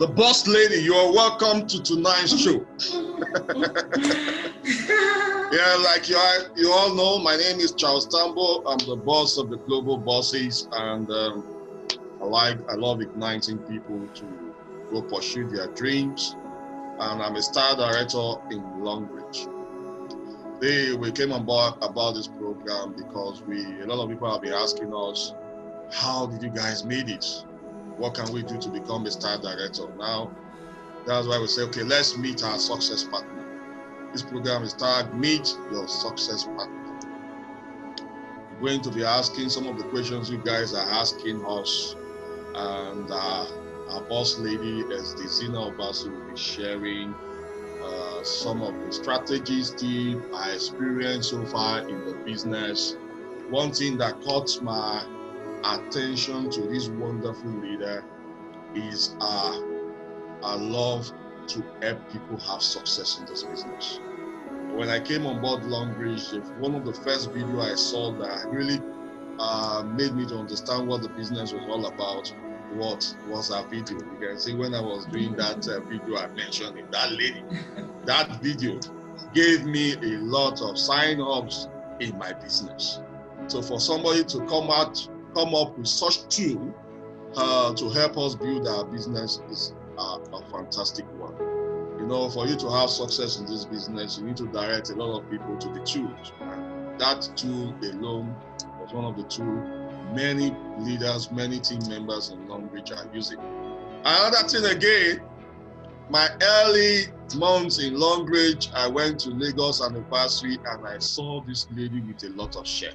The boss lady, you are welcome to tonight's show. Yeah, like you all know, my name is Charles Tambou. I'm the boss of the Global Bosses, and I love igniting people to go pursue their dreams. And I'm a star director in Longrich. We came on board about this program because a lot of people have been asking us, how did you guys make it? What can we do to become a star director? Now, that's why we say, okay, let's meet our success partner. This program is tagged Meet Your Success Partner. We're going to be asking some of the questions you guys are asking us, and our boss lady, SD2 Zyna Obasi, will be sharing some of the strategies, tips, our experience so far in the business. One thing that caught my attention to this wonderful leader is our love to help people have success in this business. When I came on board Longrich, one of the first video I saw that really made me to understand what the business was all about was our video. You can see when I was doing that video I mentioned it, that lady, that video gave me a lot of sign-ups in my business. So for somebody to come up with such tool to help us build our business is a fantastic one. You know, for you to have success in this business, you need to direct a lot of people to the tools. And that tool alone was one of the tools many leaders, many team members in Longrich are using. Another thing again, my early months in Longrich, I went to Lagos anniversary and I saw this lady with a lot of check.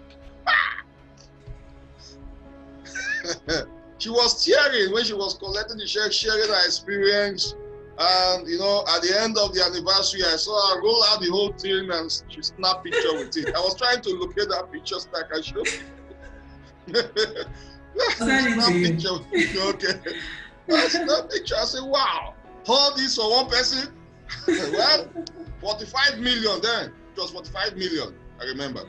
She was tearing when she was collecting the check, sharing her experience. And you know, at the end of the anniversary, I saw her roll out the whole thing and she snapped a picture with it. I was trying to locate that picture so I can show you. Okay. That's that picture. I said, wow, all this for one person? Well, 45 million then. It was 45 million, I remember.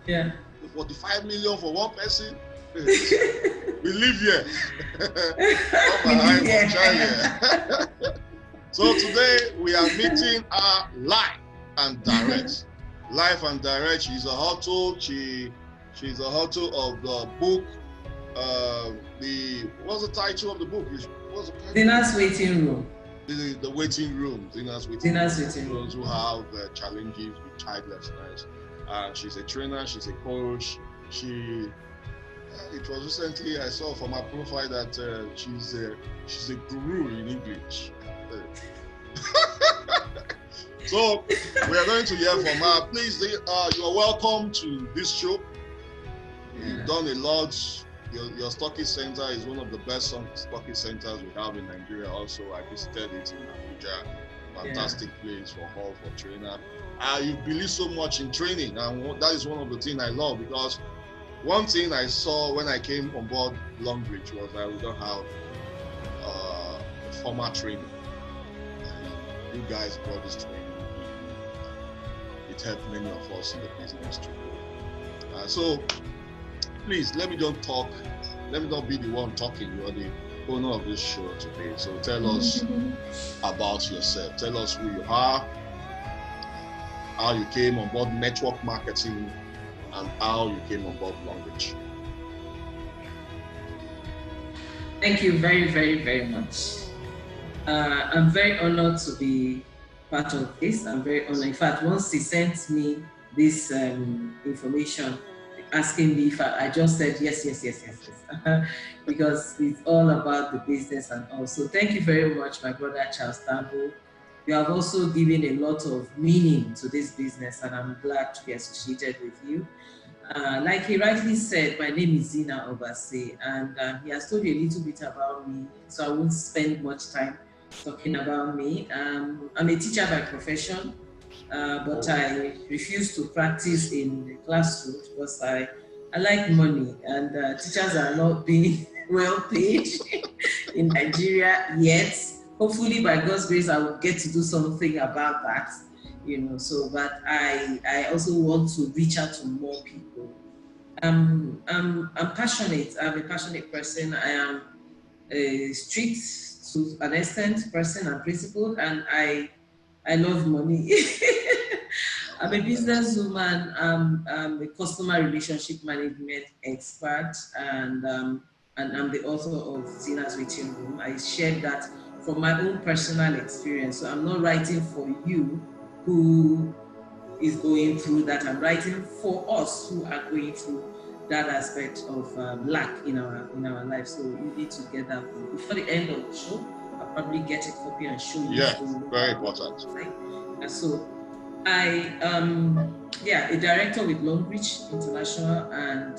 Yeah. 45 million for one person? We live here. So today we are meeting our live and direct. Live and direct. She's a author. She's a author of the book. What's the title of the book? Zyna's Waiting Room. The waiting room. Zyna's Waiting Room. Those who have challenges with childlessness. She's a trainer. She's a coach. It was recently I saw from her profile that she's a guru in English. So we are going to hear from her. Please, you are welcome to this show. You've done a lot. Your stocking center is one of the best stocking centers we have in Nigeria. Also, I visited it in Abuja. Fantastic place for trainer. You believe so much in training, and that is one of the things I love, because one thing I saw when I came on board Longrich was that we don't have formal training. You guys brought this training. It helped many of us in the business to grow. So please, let me not talk. Let me not be the one talking. You're the owner of this show today. So tell us about yourself. Tell us who you are, how you came on board network marketing, and how you came on board Longrich. Thank you very, very, very much. I'm very honored to be part of this. I'm very honored. In fact, once he sent me this information, asking me if I just said yes. Because it's all about the business. And also, thank you very much, my brother Charles Tambou. You have also given a lot of meaning to this business, and I'm glad to be associated with you. Like he rightly said, my name is Zyna Obasi, and he has told you a little bit about me, so I won't spend much time talking about me. I'm a teacher by profession, but I refuse to practice in the classroom because I like money, and teachers are not being well paid in Nigeria yet. Hopefully, by God's grace, I will get to do something about that. So, but I also want to reach out to more people. I'm passionate. I'm a passionate person. I am a strict to an extent, person and principled, and I love money. I'm a businesswoman. I'm a customer relationship management expert, and I'm the author of Zyna's Waiting Room. I shared that from my own personal experience. So I'm not writing for you who is going through that. I'm writing for us who are going through that aspect of lack in our life. So you need to get that book. Before the end of the show, I'll probably get a copy and show you. Yeah, very important. And so I a director with Longrich International, and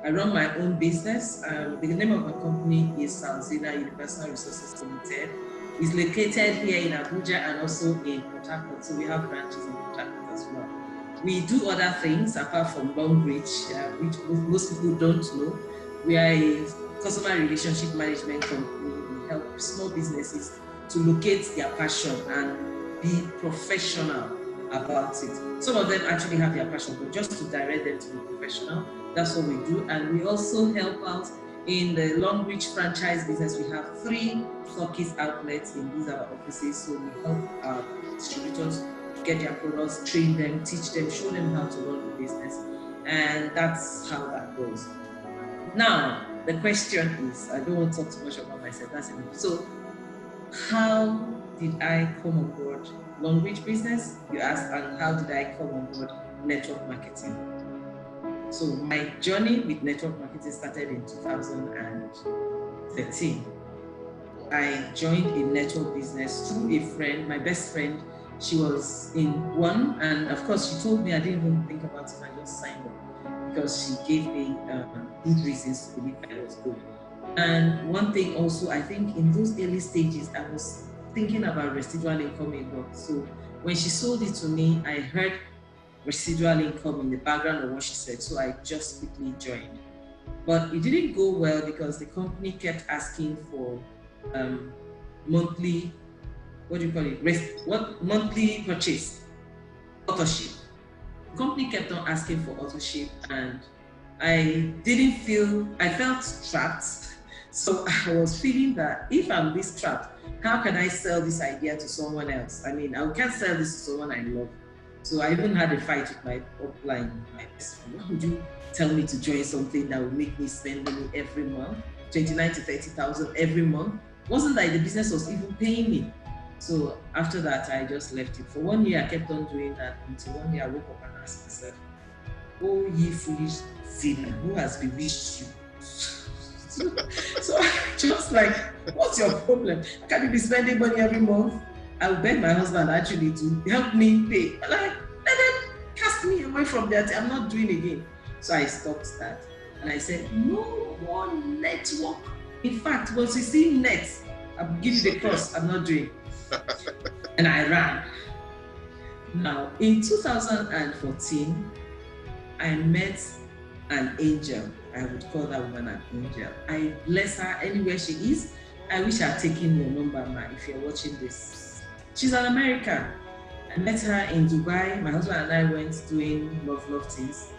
I run my own business. The name of my company is Zyna Universal Resources Limited. It's located here in Abuja and also in Port Harcourt. So we have branches in Port Harcourt as well. We do other things apart from Longrich, which most people don't know. We are a customer relationship management company. We help small businesses to locate their passion and be professional about it. Some of them actually have their passion, but just to direct them to be professional, that's what we do. And we also help out in the Longrich franchise business. We have 3 stockists outlets in these our offices. So we help our distributors get their products, train them, teach them, show them how to run the business. And that's how that goes. Now, the question is, I don't want to talk too much about myself, that's enough. So how did I come on board Longrich business, you asked, and how did I come on board network marketing? So my journey with network marketing started in 2013. I joined a network business through a friend, my best friend. She was in one, and of course she told me, I didn't even think about it, I just signed up because she gave me good reasons to believe I was good. And one thing also, I think in those early stages, I was thinking about residual income a lot. So when she sold it to me, I heard residual income in the background of what she said. So I just quickly joined. But it didn't go well because the company kept asking for monthly, what do you call it? Monthly purchase, authorship. The company kept on asking for authorship, and I felt trapped. So I was feeling that if I'm this trapped, how can I sell this idea to someone else? I mean, I can't sell this to someone I love. So I even had a fight with my upline, my best friend. Why would you tell me to join something that will make me spend money every month, 29 to 30,000 every month? It wasn't like the business was even paying me. So after that, I just left it. For 1 year, I kept on doing that until one day I woke up and asked myself, oh, ye foolish Zyna, who has bewitched you? So I just like, what's your problem? Can you be spending money every month? I will beg my husband actually to help me pay. Like, let them cast me away from that. I'm not doing again. So I stopped that. And I said, no more network. In fact, once you see net, I'll give you the cross. I'm not doing. And I ran. Now, in 2014, I met an angel. I would call that woman an angel. I bless her anywhere she is. I wish I had taken your number, ma, if you're watching this. She's an American. I met her in Dubai. My husband and I went doing love things.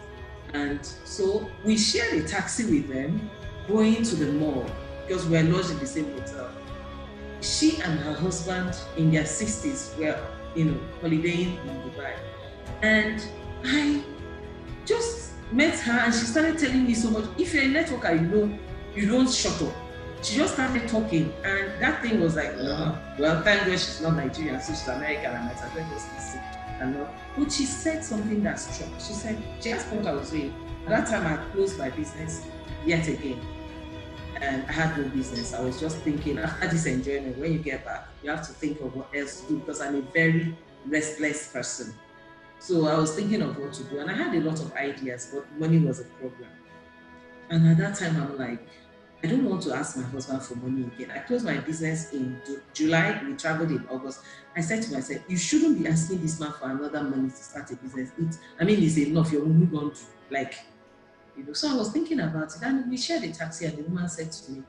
And so we shared a taxi with them going to the mall because we were lodged in the same hotel. She and her husband in their 60s were, holidaying in Dubai. And I just met her and she started telling me so much. If you're a networker, you don't shut up. She just started talking, and that thing was like, well, thank God she's not Nigerian, so she's American, and I might as well just listen. But she said something that struck. She said, she asked what I was doing. At that time, I had closed my business yet again, and I had no business. I was just thinking, after this enjoyment, when you get back, you have to think of what else to do, because I'm a very restless person. So I was thinking of what to do, and I had a lot of ideas, but money was a problem. And at that time, I'm like, I don't want to ask my husband for money again. I closed my business in July. We traveled in August. I said to myself, you shouldn't be asking this man for another money to start a business. It's enough. You're moving on to, So I was thinking about it, and we shared a taxi, and the woman said to me,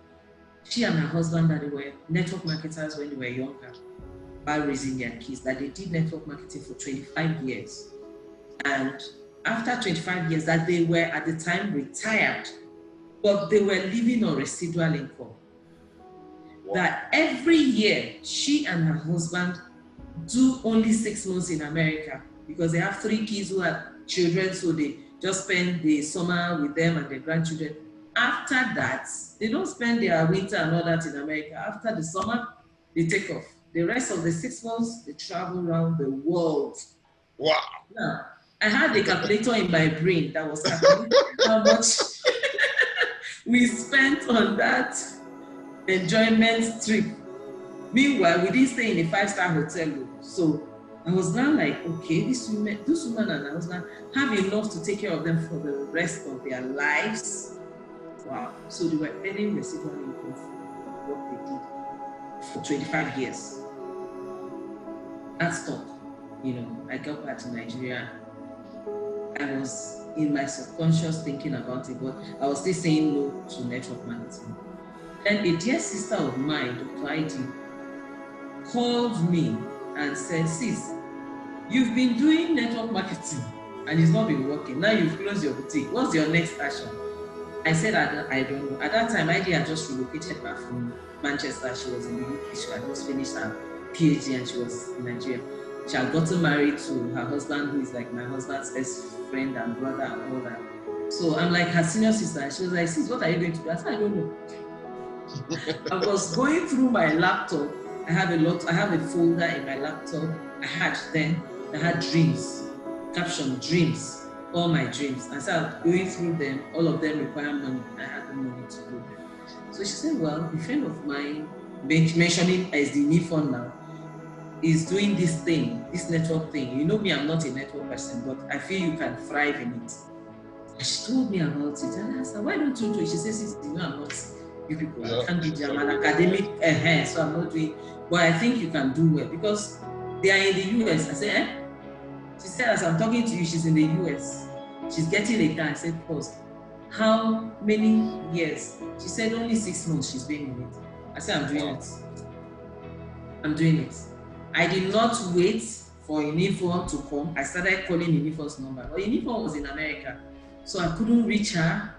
she and her husband, that they were network marketers when they were younger, while raising their kids, that they did network marketing for 25 years. And after 25 years, that they were at the time retired, but they were living on residual income. that every year she and her husband do only 6 months in America because they have 3 kids who are children, so they just spend the summer with them and their grandchildren. After that, they don't spend their winter and all that in America. After the summer, they take off. The rest of the 6 months, they travel around the world. Wow. Now, I had a calculator in my brain that was calculating how much we spent on that enjoyment trip. Meanwhile, we didn't stay in a 5-star hotel. So I was now like, okay, this woman and her husband have enough to take care of them for the rest of their lives. Wow. So they were earning residual income for what they did for 25 years. That stopped. I got back to Nigeria. I was in my subconscious thinking about it, but I was still saying no to network marketing. Then a dear sister of mine, Dr. ID, called me and said, sis, you've been doing network marketing and it's not been working. Now you've closed your boutique. What's your next action? I said, I don't know. At that time, ID had just relocated back from Manchester. She was in the UK. She had just finished her PhD and she was in Nigeria. She had gotten married to her husband, who is like my husband's best friend and brother and all that. So I'm like her senior sister. And she was like, sis, what are you going to do? I said, I don't know. I was going through my laptop. I have a folder in my laptop. I had dreams, caption dreams, all my dreams. And so I was going through them, all of them require money. I had the money to do them. So she said, well, a friend of mine, mentioning as the NIFON now, is doing this thing, this network thing. You know me, I'm not a network person, but I feel you can thrive in it. And she told me about it. And I said, why don't you do it? She says, I'm not you people. I can't be German academic, so I'm not doing. But I think you can do well because they are in the US. I said, She said, as I'm talking to you, she's in the US. She's getting a car. I said, pause. How many years? She said, only 6 months she's been in it. I said, I'm doing it. I'm doing it. I did not wait for Uniform to come. I started calling Uniform's number. But Uniform was in America. So I couldn't reach her.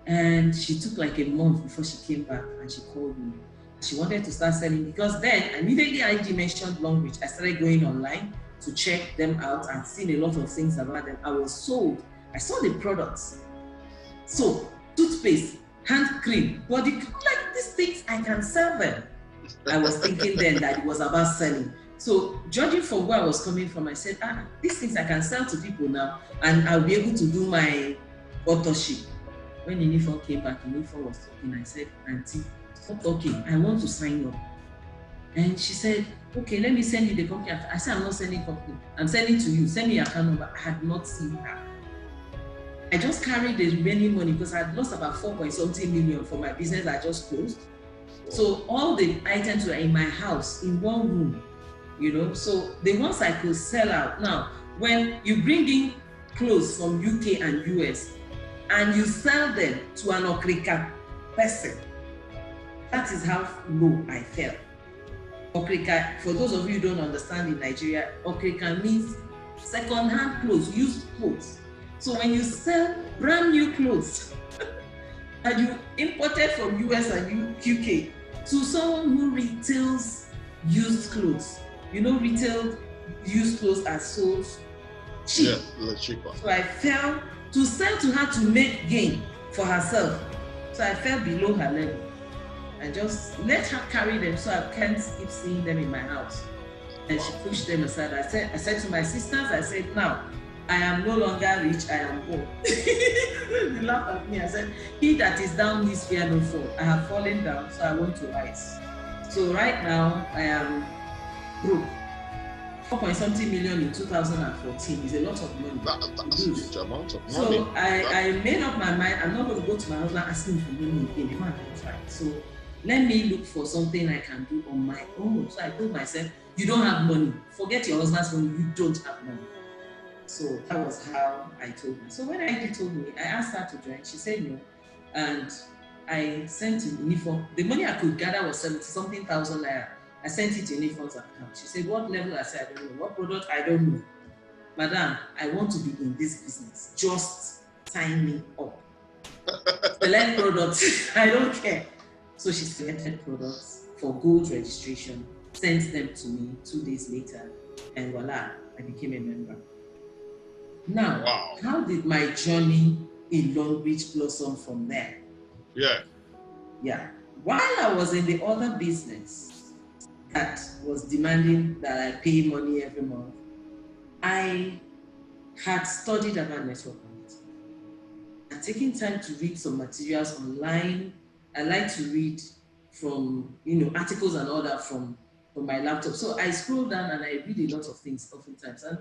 And she took like a month before she came back and she called me. She wanted to start selling because then immediately I mentioned Longrich. I started going online to check them out and seeing a lot of things about them. I was sold. I saw the products. Soap, toothpaste, hand cream, body cream, like these things, I can sell them. I was thinking then that it was about selling. So judging from where I was coming from, I said, these things I can sell to people now and I'll be able to do my authorship. When Uniform came back, Uniform was talking. I said, Auntie, stop talking. I want to sign up. And she said, okay, let me send you the company. I said, I'm not sending company. I'm sending to you. Send me your account number. I had not seen her. I just carried the remaining money because I had lost about 4.something million for my business I just closed. So all the items were in my house, in one room, you know. So the ones I could sell out. Now, when you bring in clothes from UK and US, and you sell them to an Okrika person, that is how low I fell. Okrika, for those of you who don't understand in Nigeria, Okrika means second-hand clothes, used clothes. So when you sell brand new clothes and you imported from US and UK to someone who retails used clothes, you know, retail used clothes are sold cheap. Yeah, cheaper. So I fell to sell to her to make gain for herself. So I fell below her level. I just let her carry them so I can't keep seeing them in my house. And she pushed them aside. I said to my sisters, I said, now, I am no longer rich, I am poor. They laughed at me. I said, he that is down needs fear no fall. I have fallen down, so I want to rise. So right now, I am broke. 4.something million in 2014 is a lot of money. That's a huge amount of money. So I made up my mind, I'm not going to go to my husband asking for money again. The man will try. So let me look for something I can do on my own. So I told myself, you don't have money. Forget your husband's money, you don't have money. So that was how I told her. So when Heidi told me, I asked her to join. She said no. And I sent to Uniform. The money I could gather was 70-something thousand naira. I sent it to Uniform's account. She said, what level? I said, I don't know. What product? I don't know. Madam, I want to be in this business. Just sign me up. Select products. I don't care. So she selected products for gold registration, sent them to me 2 days later, and voila, I became a member. Now, Wow. how did my journey in Longrich blossom from there? Yeah. Yeah. While I was in the other business that was demanding that I pay money every month, I had studied about network marketing. I'd taken time to read some materials online. I like to read from articles and all that from my laptop. So I scroll down and I read a lot of things oftentimes. And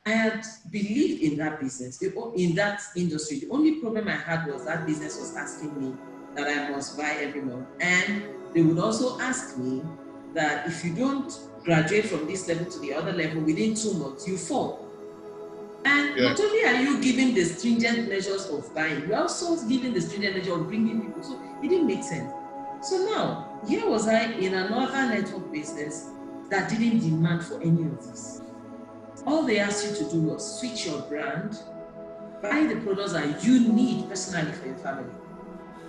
I had believed in that business, in that industry. The only problem I had was that business was asking me that I must buy every month. And they would also ask me that if you don't graduate from this level to the other level within 2 months, you fall. And not only are you giving the stringent measures of buying, you're also giving the stringent measure of bringing people. So it didn't make sense. So now, here was I in another network business that didn't demand for any of this. All they asked you to do was switch your brand, buy the products that you need personally for your family,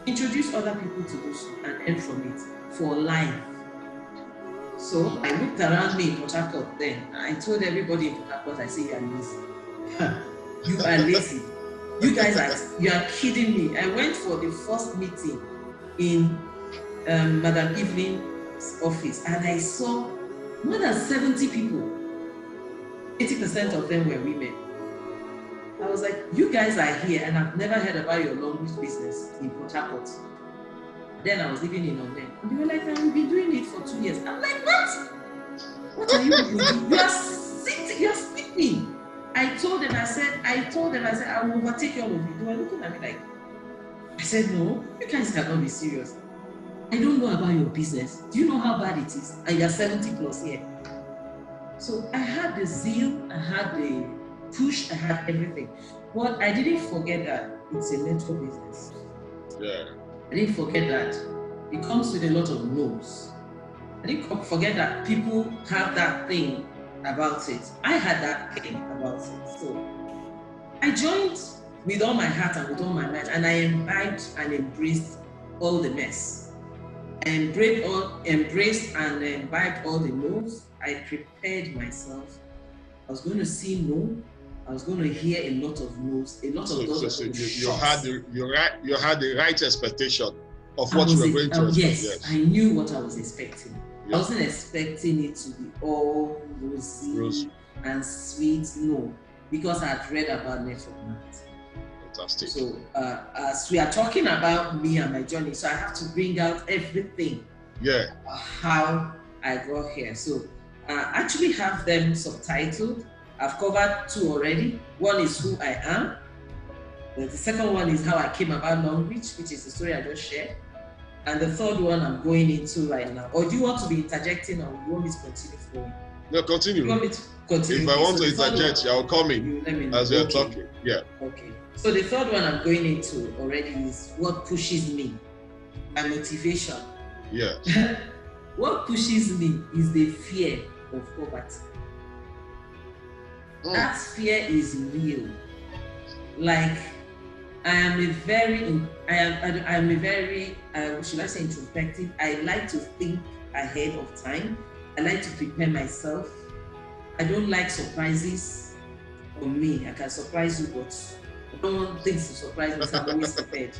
introduce other people to those and earn from it for life. So I looked around me in Port Harcourt then. I told everybody in Port Harcourt, I said, you are lazy. You are lazy. You guys you are kidding me. I went for the first meeting in Madam Evelyn's office and I saw more than 70 people. 80% of them were women. I was like, you guys are here and I've never heard about your Longrich business in Port Harcourt. Then I was living in Omen. And they were like, we've been doing it for 2 years. I'm like, what? What are you doing? You are sitting, you are sleeping. I told them, I said, I will overtake all of you. They were looking at me like, I said, no, you guys cannot be serious. I don't know about your business. Do you know how bad it is? And you're 70 plus here. So I had the zeal, I had the push, I had everything. But I didn't forget that it's a network business. Yeah. I didn't forget that it comes with a lot of no's. I didn't forget that people have that thing about it. I had that thing about it. So I joined with all my heart and with all my mind, and I imbibed and embraced all the mess. I embraced and imbibed all the no's. I prepared myself. I was going to see no. I was going to hear a lot of no's, a lot of doors. You had the right expectation of what you were going to expect. Yes, I knew what I was expecting. Yeah. I wasn't expecting it to be all rosy and sweet, no, because I had read about network marketing. Fantastic. So as we are talking about me and my journey, so I have to bring out everything. Yeah. How I got here. So I actually have them subtitled. I've covered 2 already. One is who I am. The second one is how I came about Longrich, which is the story I just shared. And the third one I'm going into right now. Or do you want to be interjecting or you want me to continue flowing? No, continue. You want me to continue? If I want to interject, I'll come in as you're talking. Yeah. Okay. So the third one I'm going into already is what pushes me, my motivation. Yeah. What pushes me is the fear of poverty. That fear is real. Like I am a very should I say introspective? I like to think ahead of time. I like to prepare myself. I don't like surprises. For me, I can surprise you, but I don't want things to surprise me, so I'm always prepared.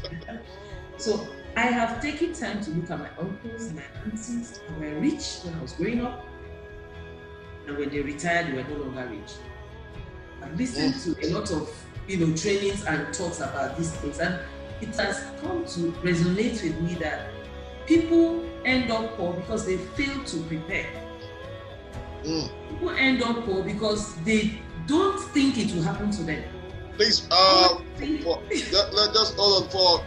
So I have taken time to look at my uncles, my aunties who were rich when I was growing up, and when they retired, they were no longer rich. I've listened to a lot of trainings and talks about these things, and it has come to resonate with me that people end up poor because they fail to prepare. People end up poor because they don't think it will happen to them. Please, let's just hold on for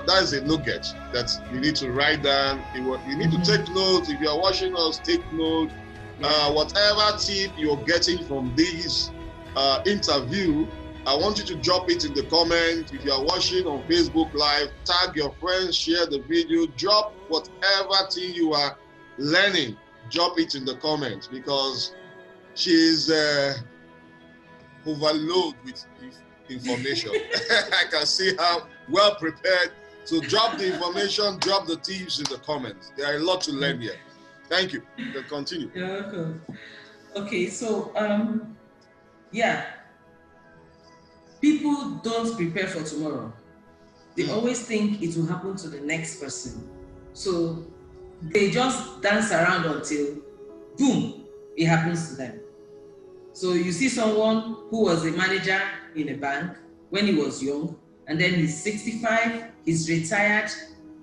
that is a nugget that you need to write down. You need to take notes. If you are watching us, take note. Whatever tip you're getting from this interview, I want you to drop it in the comment. If you are watching on Facebook Live, tag your friends, share the video, drop whatever thing you are learning, drop it in the comments, because she's overloaded with information. I can see how well prepared So drop the information, drop the tips in the comments. There are a lot to learn here. Thank you. You can continue. You're welcome. Okay, so yeah, people don't prepare for tomorrow. They always think it will happen to the next person. So they just dance around until, boom, it happens to them. So you see someone who was a manager in a bank when he was young, and then he's 65, he's retired,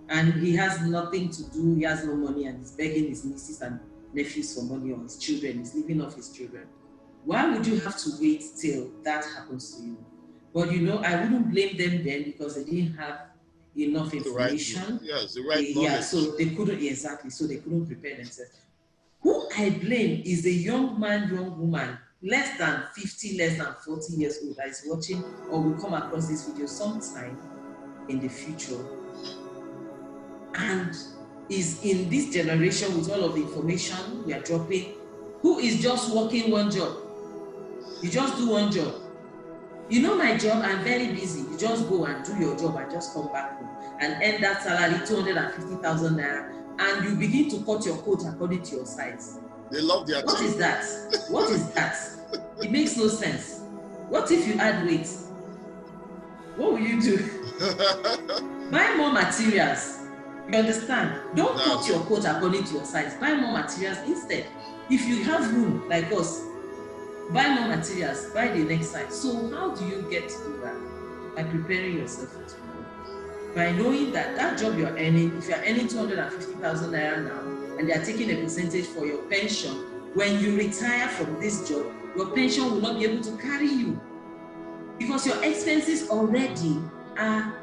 and he has nothing to do, he has no money, and he's begging his nieces and nephews for money, or his children, he's living off his children. Why would you have to wait till that happens to you? But you know, I wouldn't blame them then, because they didn't have enough information. The right knowledge. Yeah, so they couldn't, exactly, so they couldn't prepare themselves. Who I blame is the young man, young woman, less than 50, less than 40 years old, that is watching or will come across this video sometime in the future, and is in this generation with all of the information we are dropping, who is just working one job. You just do one job. You know my job, I'm very busy. You just go and do your job and just come back home and earn that salary, 250,000 naira, and you begin to cut your coat according to your size. They love their What is that? What is that? It makes no sense. What if you add weight? What will you do? Buy more materials. You understand? Don't cut your coat according to your size. Buy more materials instead. If you have room like us, buy more materials, buy the next size. So how do you get to do that? By preparing yourself for tomorrow. By knowing that that job you're earning, if you're earning 250,000 naira now, and they're taking a percentage for your pension, when you retire from this job, your pension will not be able to carry you, because your expenses already are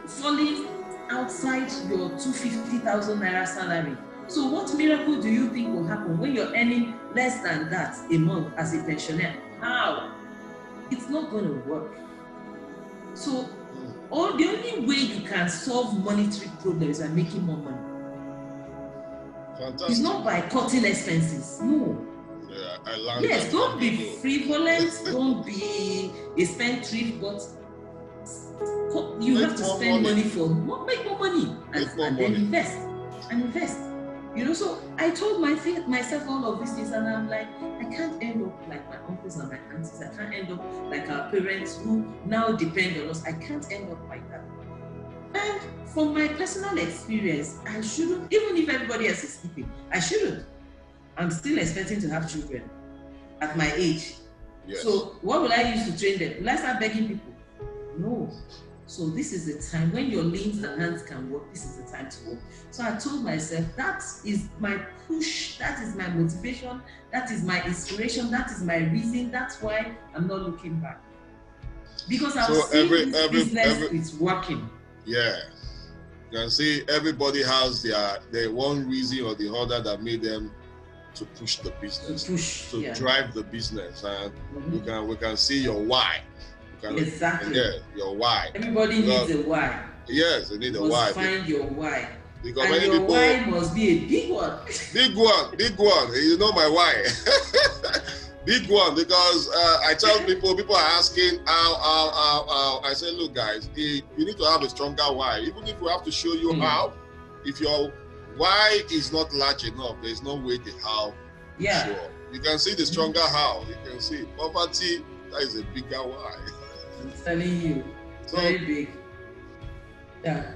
falling outside your 250,000 naira salary. So what miracle do you think will happen when you're earning less than that a month as a pensioner? How? It's not going to work. So the only way you can solve monetary problems is by making more money. Fantastic. It's not by cutting expenses. No. Yeah, I learned yes, that don't be frivolous, don't be a spendthrift, but you have to spend money for make more money and then invest and invest. You know, so I told myself all of these things, and I'm like, I can't end up like my uncles and my aunties. I can't end up like our parents who now depend on us. I can't end up like that. And from my personal experience, I shouldn't, even if everybody else is sleeping, I shouldn't. I'm still expecting to have children at my age. Yes. So what will I use to train them? Will I start begging people? No. So this is the time when your limbs and hands can work. This is the time to work. So I told myself, that is my push, that is my motivation, that is my inspiration, that is my reason. That's why I'm not looking back. Because I've seen this business is working. Yeah. You can see everybody has their one reason or the other that made them to push the business, to drive the business, and we can see your why. Exactly. Yeah, your why. Everybody needs a why. Yes, they need a why. You must find your why. Because and your why must be a big one. Big one. You know my why. Big one, because I tell people are asking how. I say, look, guys, you need to have a stronger why. Even if we have to show you how, if your why is not large enough, there's no way the how. Yeah. Sure. You can see the stronger how. You can see poverty. That is a bigger why. I'm telling you, very big. Yeah.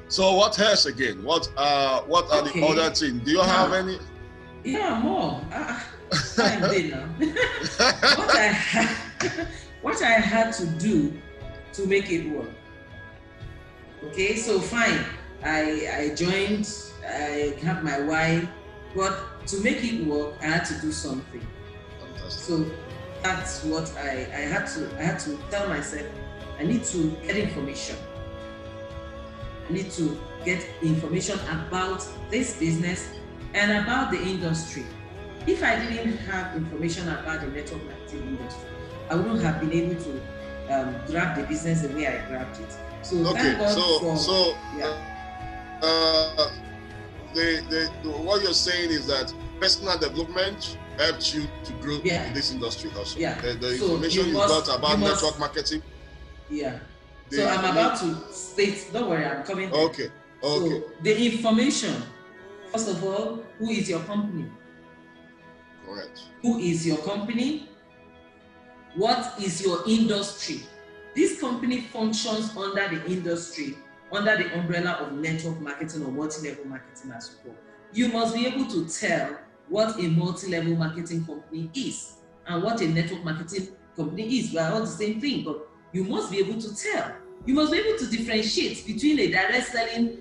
So what else again? What are the other things? Do you have any? Yeah, more. I'm dead now. What I had to do to make it work. Okay, so fine. I joined. I have my why, but to make it work, I had to do something. Fantastic. So that's what I had to tell myself. I need to get information. I need to get information about this business and about the industry. If I didn't have information about the network marketing industry, I wouldn't have been able to grab the business the way I grabbed it. So thank God what you're saying is that personal development helped you to grow in this industry also. Yeah. The information you got about network marketing. Yeah. So I'm about to state, don't worry, I'm coming there. Okay. So the information, first of all, who is your company? Correct. Who is your company? What is your industry? This company functions under the industry, under the umbrella of network marketing or multi-level marketing as well. You must be able to tell what a multi-level marketing company is and what a network marketing company is. We are all the same thing, but you must be able to tell. You must be able to differentiate between a direct selling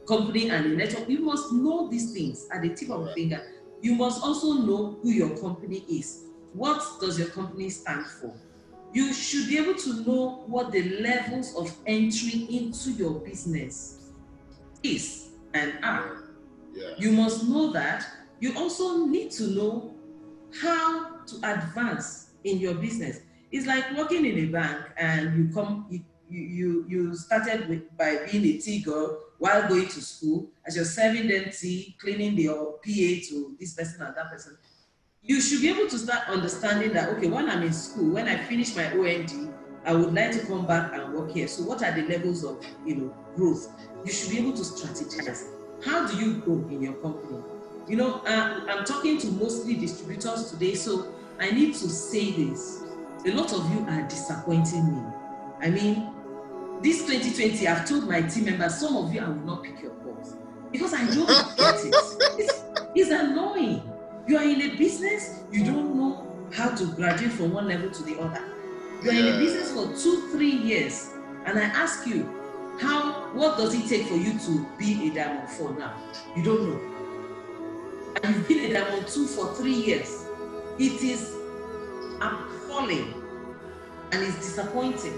company and a network. You must know these things at the tip of the finger. You must also know who your company is. What does your company stand for? You should be able to know what the levels of entry into your business is and are. Yeah. You must know that. You also need to know how to advance in your business. It's like working in a bank and you started by being a tea girl while going to school, as you're serving them tea, cleaning your PA to this person and that person. You should be able to start understanding that, okay, when I'm in school, when I finish my OND, I would like to come back and work here. So what are the levels of growth? You should be able to strategize. How do you grow in your company? I'm talking to mostly distributors today, so I need to say this. A lot of you are disappointing me. I mean, this 2020, I've told my team members, some of you, I will not pick your calls because I don't get it. It's annoying. You are in a business, you don't know how to graduate from one level to the other. You are in a business for 2-3 years, and I ask you, what does it take for you to be a Diamond 4 now? You don't know. And you've been a Diamond 2 for 3 years. It is appalling and it's disappointing.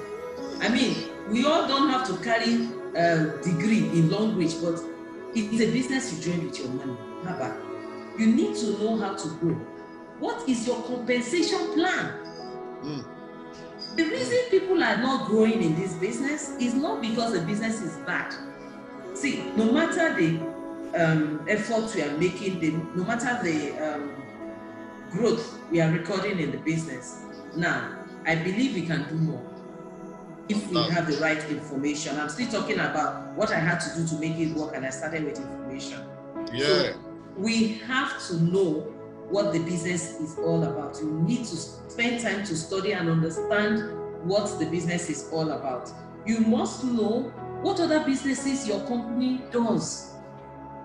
I mean, we all don't have to carry a degree in Longrich, but it's a business you join with your money. How about? You need to know how to grow. What is your compensation plan? The reason people are not growing in this business is not because the business is bad. See, no matter the efforts we are making, no matter the growth we are recording in the business, now, I believe we can do more if we have the right information. I'm still talking about what I had to do to make it work, and I started with information. Yeah. So we have to know what the business is all about. You need to spend time to study and understand what the business is all about. You must know what other businesses your company does.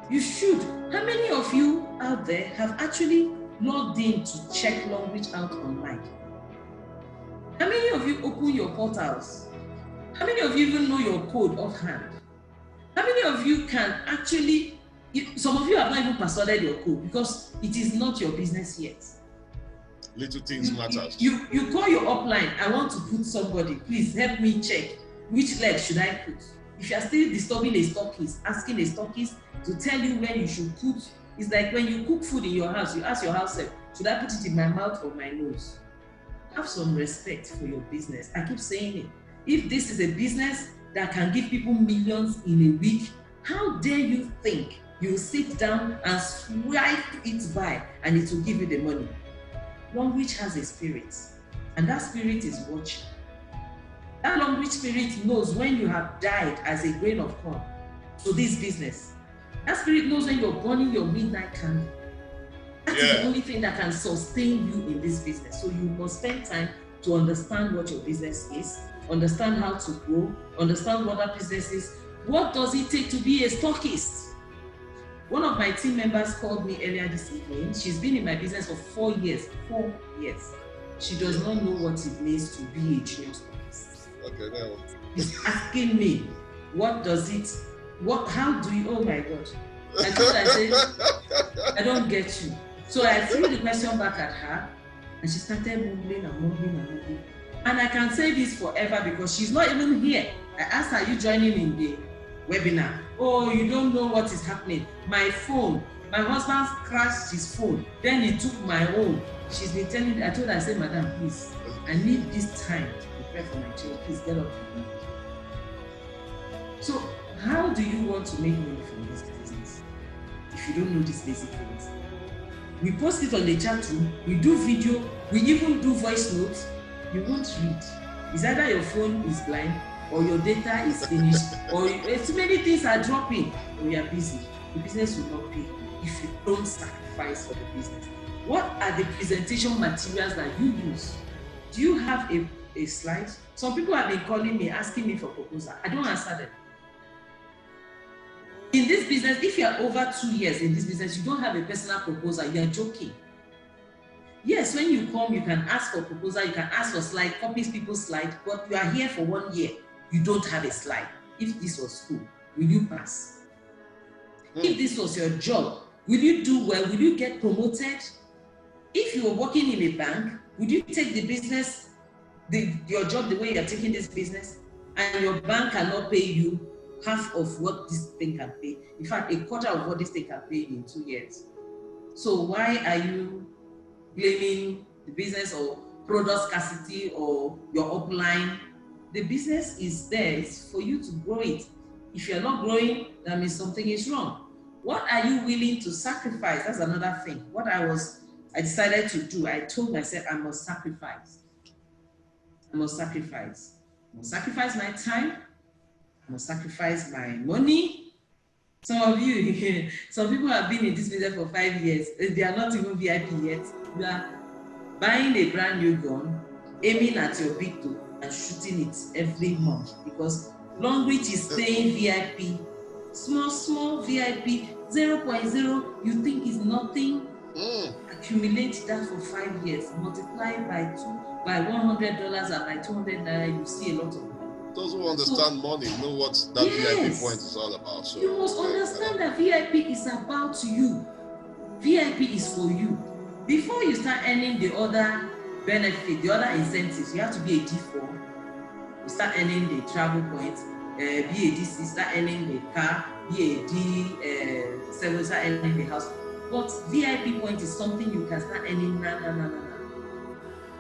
You should. How many of you out there have actually logged in to check Longrich out online? How many of you open your portals? How many of you even know your code offhand? How many of you can actually, some of you have not even persuaded your code because it is not your business yet. Little things matter. You call your upline, I want to put somebody, please help me check which leg should I put. If you are still disturbing a stockist, asking a stockist to tell you when you should put, it's like when you cook food in your house, you ask your house self, should I put it in my mouth or my nose? Have some respect for your business. I keep saying it. If this is a business that can give people millions in a week, how dare you think you sit down and swipe it by and it will give you the money? Longrich has a spirit, and that spirit is watching. That Longrich spirit knows when you have died as a grain of corn to this business. That spirit knows when you're burning your midnight candle. That is the only thing that can sustain you in this business. So you must spend time to understand what your business is, understand how to grow, understand what that business is. What does it take to be a stockist? One of my team members called me earlier this evening. She's been in my business for 4 years. 4 years. She does not know what it means to be a junior stockist. Okay, now. She's asking me, how do you, oh my God. I told her, I said, I don't get you. So I threw the question back at her, and she started mumbling and mumbling and mumbling. And I can say this forever because she's not even here. I asked her, are you joining in the webinar? Oh, you don't know what is happening. My phone, my husband crashed his phone. Then he took my own. She's been telling me, I told her, I said, madam, please, I need this time to prepare for my children. Please get up and go. So how do you want to make money from this business if you don't know these basic things? We post it on the chat room, we do video, we even do voice notes. You won't read. It's either your phone is blind or your data is finished, or too many things are dropping, or you are busy. The business will not pay you if you don't sacrifice for the business. What are the presentation materials that you use? Do you have a slide? Some people have been calling me, asking me for proposal. I don't answer them. In this business, if you are over 2 years in this business, you don't have a personal proposal, you are joking. Yes, when you come, you can ask for proposal, you can ask for slide, copies people's slide, but you are here for 1 year, you don't have a slide. If this was school, will you pass? If this was your job, will you do well? Will you get promoted? If you were working in a bank, would you take the business, your job the way you are taking this business, and your bank cannot pay you half of what this thing can pay? In fact, a quarter of what this thing can pay in 2 years. So why are you blaming the business or product scarcity or your upline? The business is there, it's for you to grow it. If you're not growing, that means something is wrong. What are you willing to sacrifice? That's another thing. What I decided to do, I told myself I must sacrifice. I must sacrifice. I must sacrifice my time. I must sacrifice my money. Some of you, some people have been in this business for 5 years. They are not even VIP yet. You are buying a brand new gun, aiming at your big toe and shooting it every month because Longrich is staying VIP. Small VIP, 0.0, you think is nothing. Accumulate that for 5 years, multiply by $100 and by 200 naira, you see a lot of money. Those who understand money know what that VIP point is all about. So you must understand that VIP is about you. VIP is for you. Before you start earning the other benefit, the other incentives, you have to be a D4. You start earning the travel points, be a D6, start earning the car, be a D7, start earning the house. But VIP point is something you can start earning now.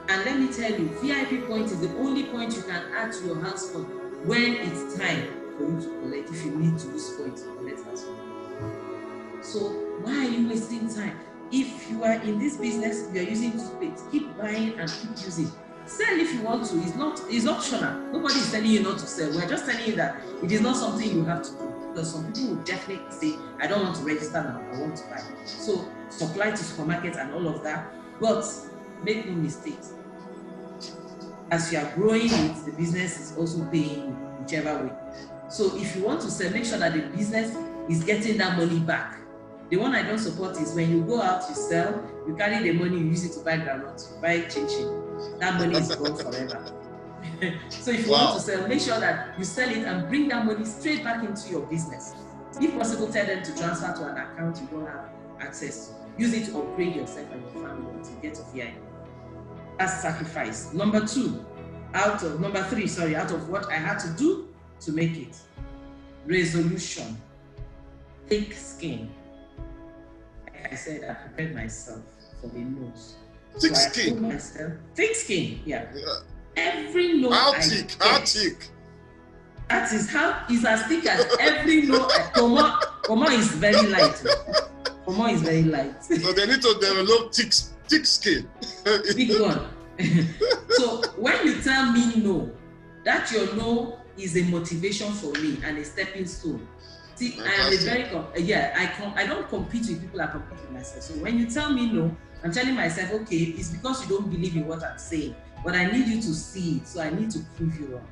And let me tell you, VIP point is the only point you can add to your house fund when it's time for you to collect, if you need to use points to collect house fund. So why are you wasting time? If you are in this business, you are using toothpaste, keep buying and keep using. Sell if you want to, it's optional. Nobody is telling you not to sell. We're just telling you that it is not something you have to do. Because some people will definitely say, I don't want to register now, I want to buy. So supply to supermarkets and all of that. But make no mistakes. As you are growing it, the business is also paying whichever way. So if you want to sell, make sure that the business is getting that money back. The one I don't support is when you go out, you sell, you carry the money, you use it to buy groundnuts, you buy chin-chin. That money is gone forever. So if you want to sell, make sure that you sell it and bring that money straight back into your business. If possible, tell them to transfer to an account you don't have access to. Use it to upgrade yourself and your family until you get to VIP. That's sacrifice. Number three, out of what I had to do to make it. Resolution. Thick skin. Like I said, I prepared myself for the no's. Thick So skin. I told myself, thick skin, yeah. Every no How I thick? get, How thick? that is how is as thick as every no. Koma is very light. Koma is very light. So they need to develop thick skin. Big one. So when you tell me no, that your no is a motivation for me and a stepping stone. See, I am a very I don't compete with people, I compete with myself. So when you tell me no, I'm telling myself, okay, it's because you don't believe in what I'm saying, but I need you to see it, so I need to prove you wrong.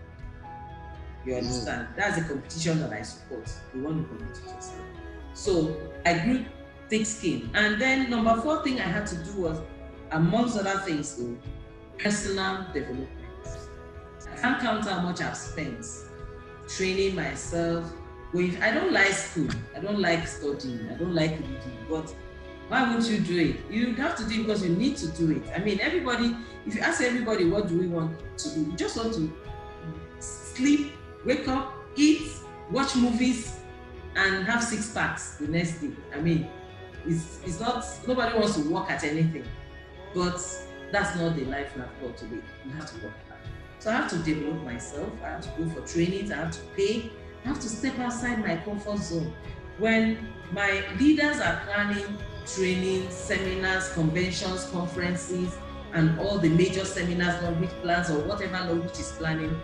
You understand? That's the competition that I support. You want to compete with yourself. So I grew thick skin. And then number 4 thing I had to do was, amongst other things, personal development. I can't count how much I've spent training myself. I don't like school, I don't like studying, I don't like reading, but why would you do it? You have to do it because you need to do it. I mean, everybody, if you ask everybody, what do we want to do? We just want to sleep, wake up, eat, watch movies, and have 6 packs the next day. I mean, it's not, nobody wants to work at anything, but that's not the life I've got today. You have to work hard. So I have to develop myself, I have to go for trainings, I have to pay, I have to step outside my comfort zone. When my leaders are planning trainings, seminars, conventions, conferences, and all the major seminars, Longrich plans, or whatever Longrich is planning,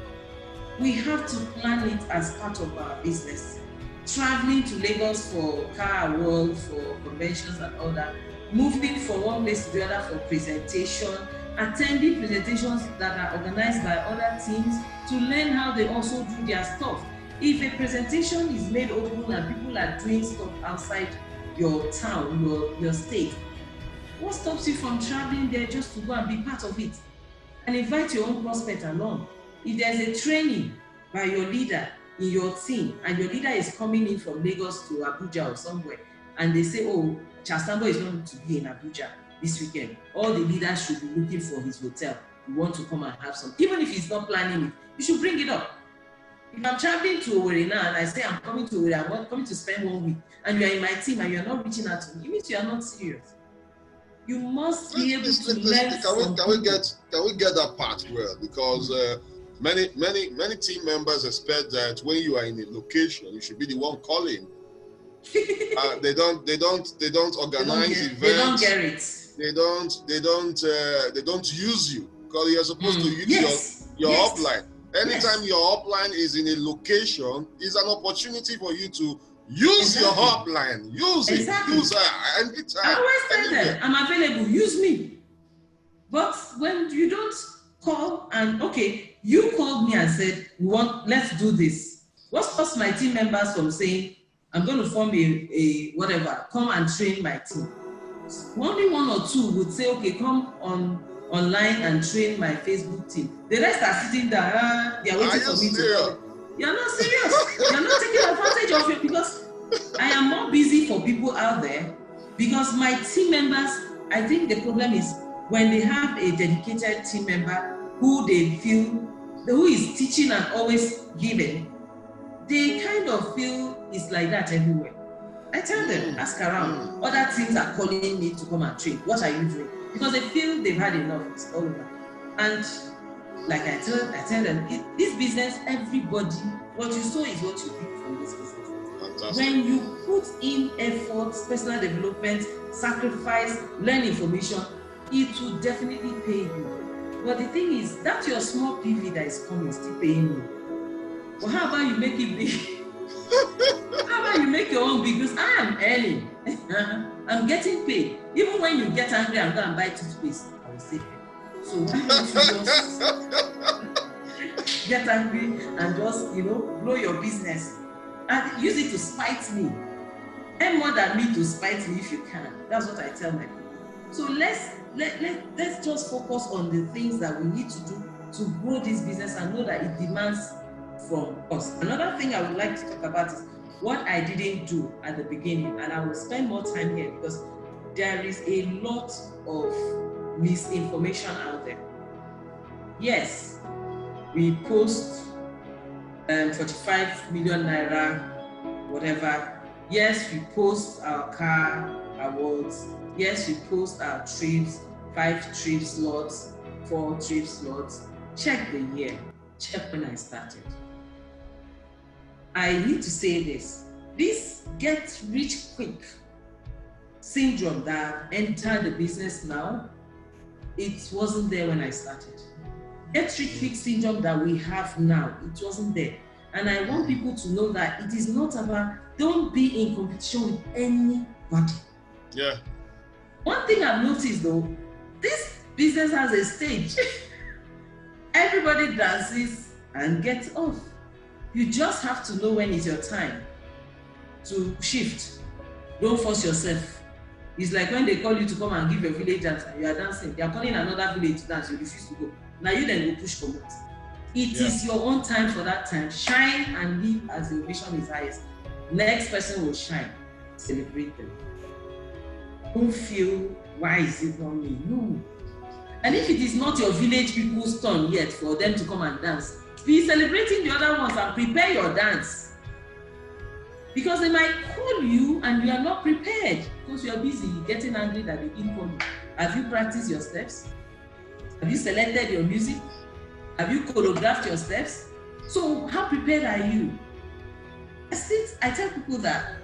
we have to plan it as part of our business. Traveling to Lagos for car world, for conventions and all that, moving from one place to the other for presentation, attending presentations that are organized by other teams to learn how they also do their stuff. If a presentation is made open and people are doing stuff outside your town, your state, what stops you from traveling there just to go and be part of it? And invite your own prospect along. If there's a training by your leader in your team and your leader is coming in from Lagos to Abuja or somewhere, and they say, oh, Charles Tambou is going to be in Abuja this weekend, all the leaders should be looking for his hotel. You want to come and have some. Even if he's not planning it, you should bring it up. If I'm traveling to wherein now and I say I'm coming to wherein, I'm coming to spend 1 week, and you are in my team and you are not reaching out to me, it means you are not serious. You must be able to learn. Can we get that part well? Because many team members expect that when you are in a location, you should be the one calling. They don't organize events. They don't get it. They don't use you because you're supposed to use your upline. Anytime your upline is in a location, is an opportunity for you to use your upline. Use it. Use her anytime. I always tell them, I'm available. Use me. But when you don't call and okay, you called me and said, let's do this. What stops my team members from saying, I'm going to form a whatever, come and train my team? Only 1 or 2 would say, okay, come online and train my Facebook team. The rest are sitting there, they are waiting for me to come. You're not serious. You're not taking advantage of it, because I am more busy for people out there, because my team members, I think the problem is when they have a dedicated team member who they feel, who is teaching and always giving, they kind of feel it's like that everywhere. I tell them, ask around. Other teams are calling me to come and train. What are you doing? Because they feel they've had enough. It's all over. And like I tell them, this business, everybody, what you sow is what you reap from this business. Fantastic. When you put in effort, personal development, sacrifice, learn information, it will definitely pay you. But the thing is, that's your small PV that is coming, still paying you. Well, how about you make it big? How about you make your own big? Because I am earning. I'm getting paid. Even when you get angry and go and buy toothpaste, I will say, so why don't you just get angry and just, blow your business and use it to spite me? Earn more than me to spite me if you can. That's what I tell my people. So let's just focus on the things that we need to do to grow this business and know that it demands from us. Another thing I would like to talk about is what I didn't do at the beginning, and I will spend more time here because there is a lot of misinformation out there. Yes, we post 45 million naira, whatever. Yes, we post our car awards. Yes, we post our trips, 5 trip slots, 4 trip slots. Check the year. Check when I started. I need to say this get rich quick syndrome that entered the business now, it wasn't there when I started. Get rich quick syndrome that we have now, it wasn't there. And I want people to know that it is not about, don't be in competition with anybody. Yeah. One thing I've noticed though, this business has a stage. Everybody dances and gets off. You just have to know when is your time to shift. Don't force yourself. It's like when they call you to come and give a village dance and you are dancing. They are calling another village to dance, you refuse to go. Now you then go push for it. It is your own time for that time. Shine and live as your vision is highest. Next person will shine. Celebrate them. Don't feel, why is it not me? No. And if it is not your village people's turn yet for them to come and dance, be celebrating the other ones and prepare your dance. Because they might call you and you are not prepared because you are busy getting angry that they didn't call you. Have you practiced your steps? Have you selected your music? Have you choreographed your steps? So how prepared are you? I tell people that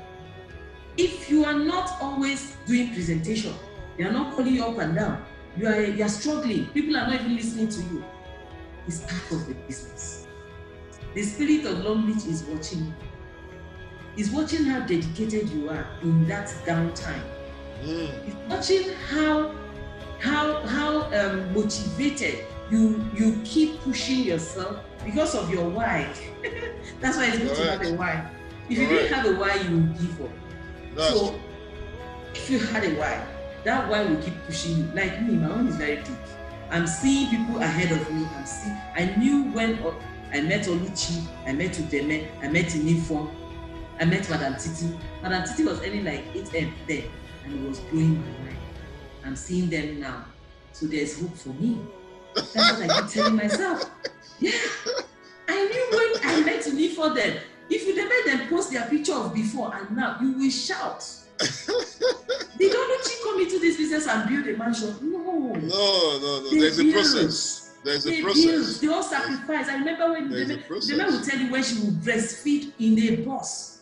if you are not always doing presentation, they are not calling you up and down, you are struggling, people are not even listening to you, it's part of the business. The spirit of Longrich is watching you. He's watching how dedicated you are in that downtime. He's watching how motivated you keep pushing yourself because of your why. That's why it's good to have a why. If you didn't have a why, you will give up. So if you had a why, that why will keep pushing you. Like me, my own is very deep. I'm seeing people ahead of me. I knew when I met Oluchi, I met Udeme, I met Inifon, I met Madam Titi. Madam Titi was earning like 8 M then, and it was blowing my mind. I'm seeing them now. So there's hope for me. That's what I keep telling myself. Yeah. I knew when I met Inifon then, if you never them post their picture of before and now, you will shout. Did Oluchi come into this business and build a mansion? No. No. There's a process. There's a process. They all sacrifice. I remember when the man would tell you when she would breastfeed in a bus.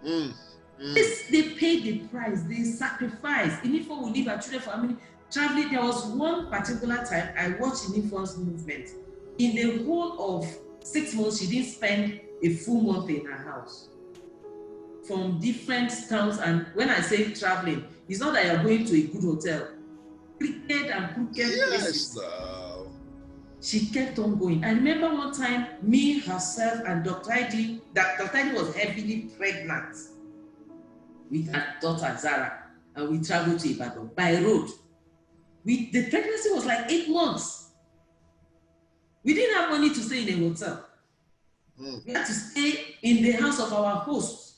They paid the price. They sacrificed. Inifon would leave her children for family traveling. There was one particular time I watched Inifon's movement. In the whole of 6 months, she didn't spend a full month in her house. From different towns, and when I say traveling, it's not that you're going to a good hotel. Cricket places. She kept on going. I remember one time, me, herself, and Dr. Heidi, Dr. Heidi was heavily pregnant with her daughter, Zara, and we traveled to Ibadan by road. The pregnancy was like 8 months. We didn't have money to stay in a hotel. We had to stay in the house of our host.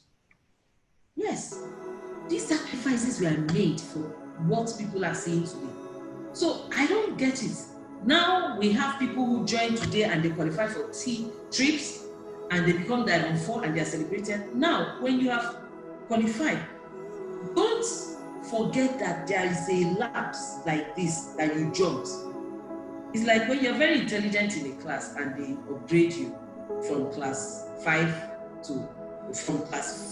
Yes, these sacrifices were made for what people are seeing today. So I don't get it. Now we have people who join today and they qualify for trips and they become Diamond 4 and they are celebrated. Now, when you have qualified, don't forget that there is a lapse like this that you jumped. It's like when you're very intelligent in a class and they upgrade you from class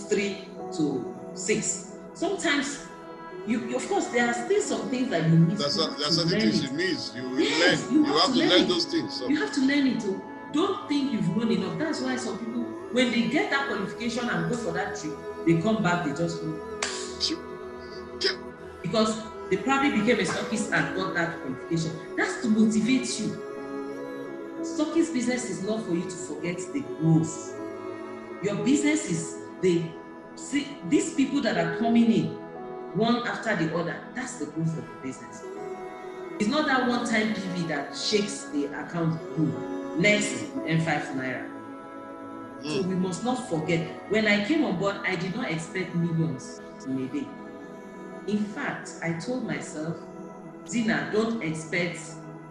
3 to 6. Sometimes you of course there are still some things that you miss. There are certain things you miss. You will learn. You have to learn those things. You have to learn it. Don't think you've known enough. That's why some people, when they get that qualification and go for that trip, they come back, they just go. Because they probably became a stockist and got that qualification. That's to motivate you. Stockist business is not for you to forget the growth. Your business is these people that are coming in one after the other. That's the growth of the business. It's not that one-time PV that shakes the account boom. Next is M5 Naira. So we must not forget. When I came on board, I did not expect millions in a day. In fact, I told myself, Zyna, don't expect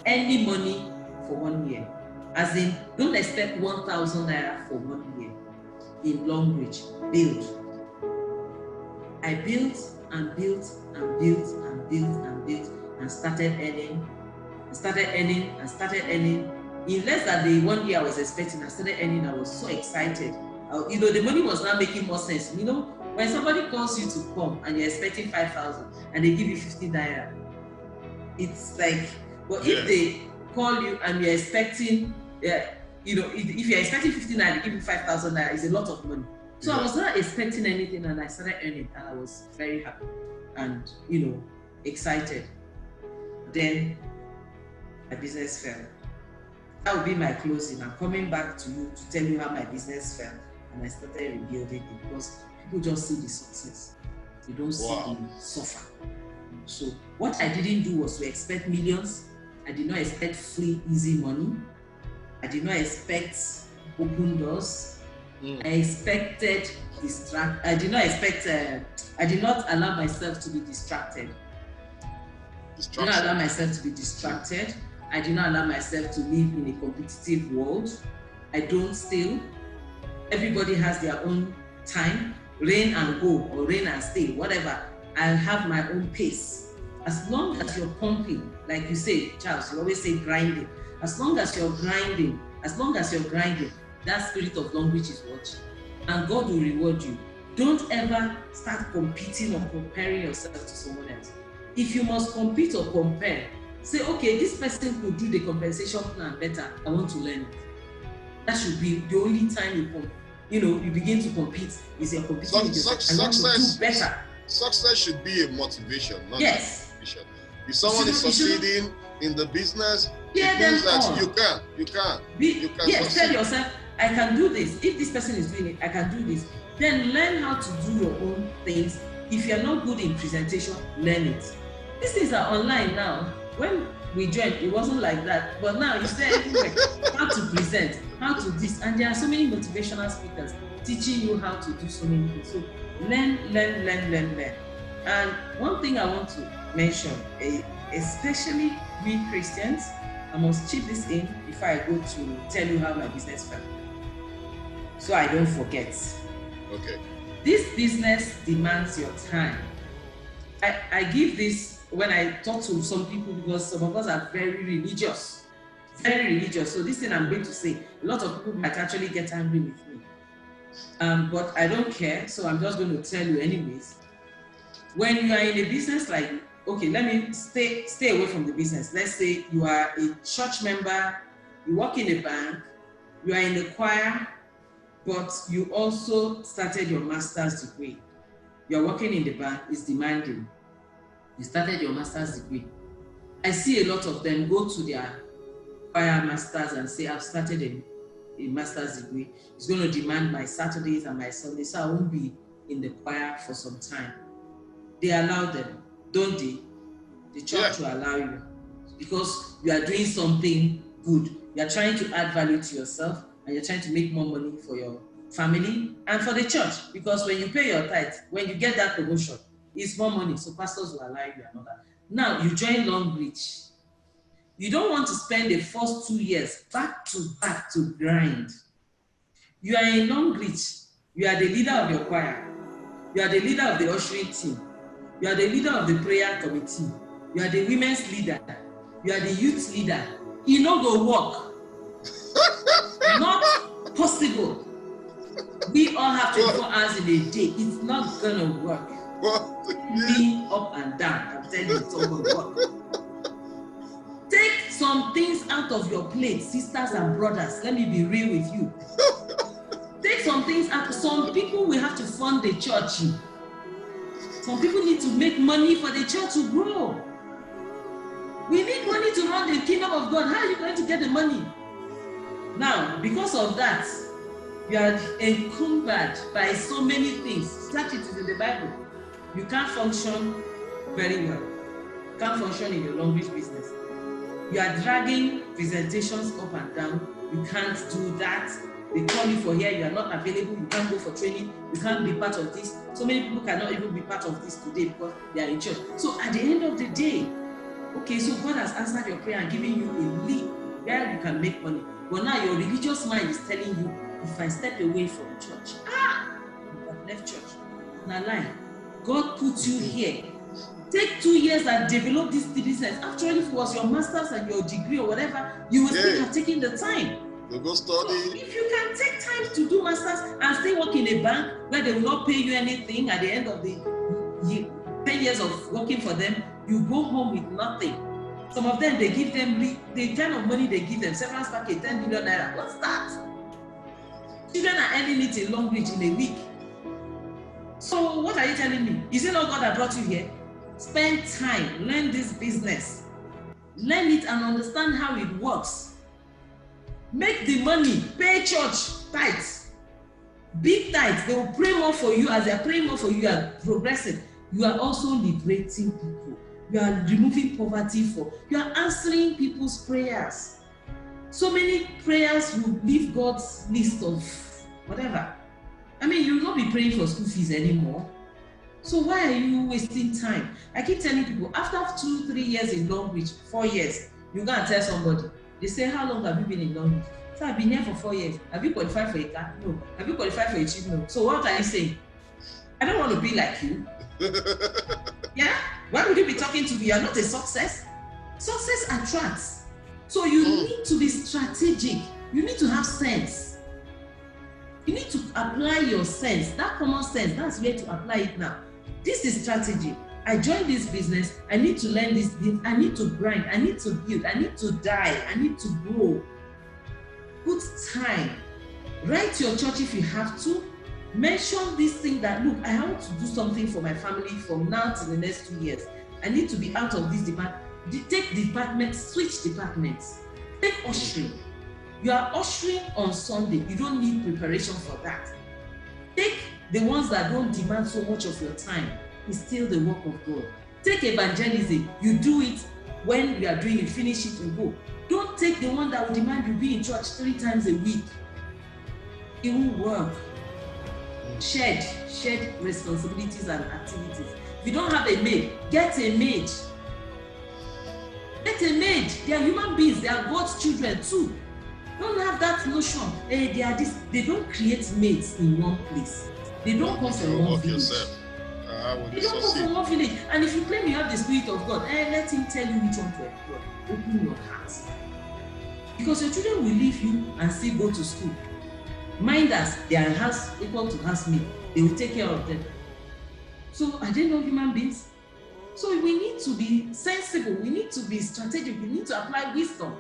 any money for 1 year. As in, don't expect 1,000 Naira for 1 year. In Longrich, build. I built and built and built and built and built and started earning. In less than the 1 year I was expecting, I started earning. I was so excited. The money was now making more sense. When somebody calls you to come and you're expecting 5,000 and they give you 50 Naira, it's like, but if they call you and you're expecting, if you're expecting 50 Naira, they give you 5,000 Naira, it's a lot of money. So I was not expecting anything and I started earning and I was very happy and, excited. Then my business fell. That will be my closing. I'm coming back to you to tell you how my business fell and I started rebuilding it because people just see the success. They don't see the suffer. So what I didn't do was to expect millions. I did not expect free, easy money. I did not expect open doors. I did not allow myself to be distracted. I did not allow myself to be distracted. I did not allow myself to live in a competitive world. I don't steal. Everybody has their own time, rain and go or rain and stay, whatever. I have my own pace. As long as you're pumping, like you say, Charles, you always say grinding. As long as you're grinding, that spirit of Longrich is watching. And God will reward you. Don't ever start competing or comparing yourself to someone else. If you must compete or compare, say, okay, this person could do the compensation plan better. I want to learn it. That should be the only time you begin to compete. Is you're competing with yourself. I want to do better. Success should be a motivation, not yes. a motivation. If someone is succeeding in the business, it means that you can yes, tell yourself, I can do this. If this person is doing it, I can do this. Then learn how to do your own things. If you're not good in presentation, learn it. These things are online now. When we joined, it wasn't like that. But now it's there everywhere. How to present, how to this. And there are so many motivational speakers teaching you how to do so many things. So learn. And one thing I want to mention, especially we Christians, I must chip this in before I go to tell you how my business fell, so I don't forget. Okay. This business demands your time. I give this when I talk to some people, because some of us are very religious. So this thing I'm going to say, a lot of people might actually get angry with me. But I don't care, so I'm just going to tell you anyways. When you are in a business like, okay, let me stay away from the business. Let's say you are a church member, you work in a bank, you are in the choir, but you also started your master's degree. You're working in the bank, it's demanding. You started your master's degree. I see a lot of them go to their choir masters and say, I've started a master's degree. It's going to demand my Saturdays and my Sundays, so I won't be in the choir for some time. They allow them, don't they? The church will allow you, because you are doing something good. You are trying to add value to yourself, and you're trying to make more money for your family and for the church. Because when you pay your tithe, when you get that promotion, it's more money. So pastors will allow you and all that. Now you join Longrich. You don't want to spend the first 2 years back to grind. You are in Longrich. You are the leader of your choir. You are the leader of the ushering team. You are the leader of the prayer committee. You are the women's leader. You are the youth leader. You no go work. Not possible. We all have 24 hours in a day. It's not gonna work. Being up and down, I'm telling you, it's not gonna work. Take some things out of your plate, sisters and brothers. Let me be real with you. Take some things out. Some people will have to fund the church. Some people need to make money for the church to grow. We need money to run the kingdom of God. How are you going to get the money? Now, because of that, you are encumbered by so many things. Such it is in the Bible. You can't function very well. You can't function in your Longrich business. You are dragging presentations up and down. You can't do that. They call you for here, you are not available, you can't go for training, you can't be part of this. So many people cannot even be part of this today because they are in church. So at the end of the day, okay, so God has answered your prayer and given you a lead where you can make money. But now your religious mind is telling you, if I step away from church, you have left church. Now lie. God put you here. Take 2 years and develop this business. Actually, if it was your master's and your degree or whatever, you will still have taken the time. You go study. So if you can take time to do masters and still work in a bank where they will not pay you anything at the end of the 10 years of working for them, you go home with nothing. Some of them, they give them the kind of money they give them, severance package, 10 million naira. What's that? Children are earning it in Longrich in a week. So what are you telling me? Is it not God that brought you here? Spend time, learn this business. Learn it and understand how it works. Make the money, pay church tithes, big tithes. They will pray more for you. As they are praying more for you, you are progressing. You are also liberating people. You are removing poverty you are answering people's prayers. So many prayers will leave God's list of whatever. I mean, you will not be praying for school fees anymore. So why are you wasting time? I keep telling people, after 2-3 years in Longrich, 4 years, you go and tell somebody. They say, how long have you been in Longrich? So I've been here for 4 years. Have you qualified for a car? No. Have you qualified for a chief? No. So what are you saying? I don't want to be like you. Yeah? Why would you be talking to me? You're not a success. Success attracts. So you need to be strategic. You need to have sense. You need to apply your sense. That common sense, that's where to apply it now. This is strategy. I joined this business. I need to learn this. I need to grind. I need to build. I need to die. I need to grow. put time. Write your church if you have to. Mention this thing that, look, I want to do something for my family from now to the next 2 years. I need to be out of this department. Take departments, switch departments. Take ushering. You are ushering on Sunday. You don't need preparation for that. Take the ones that don't demand so much of your time. It's still the work of God. Take evangelism. You do it when you are doing it, finish it and go. Don't take the one that will demand you be in church 3 times a week. It will work. Shared responsibilities and activities. If you don't have a maid, get a maid. Get a maid. They are human beings. They are God's children too. Don't have that notion. They are this. They don't create maids in one place. They don't come from one village. They don't come from one village. And if you claim you have the Spirit of God, let Him tell you which one to employ. Open your heart. Because your children will leave you and still go to school. Mind us, they are house equal to housemaid. They will take care of them. So are they not human beings? So we need to be sensible. We need to be strategic. We need to apply wisdom.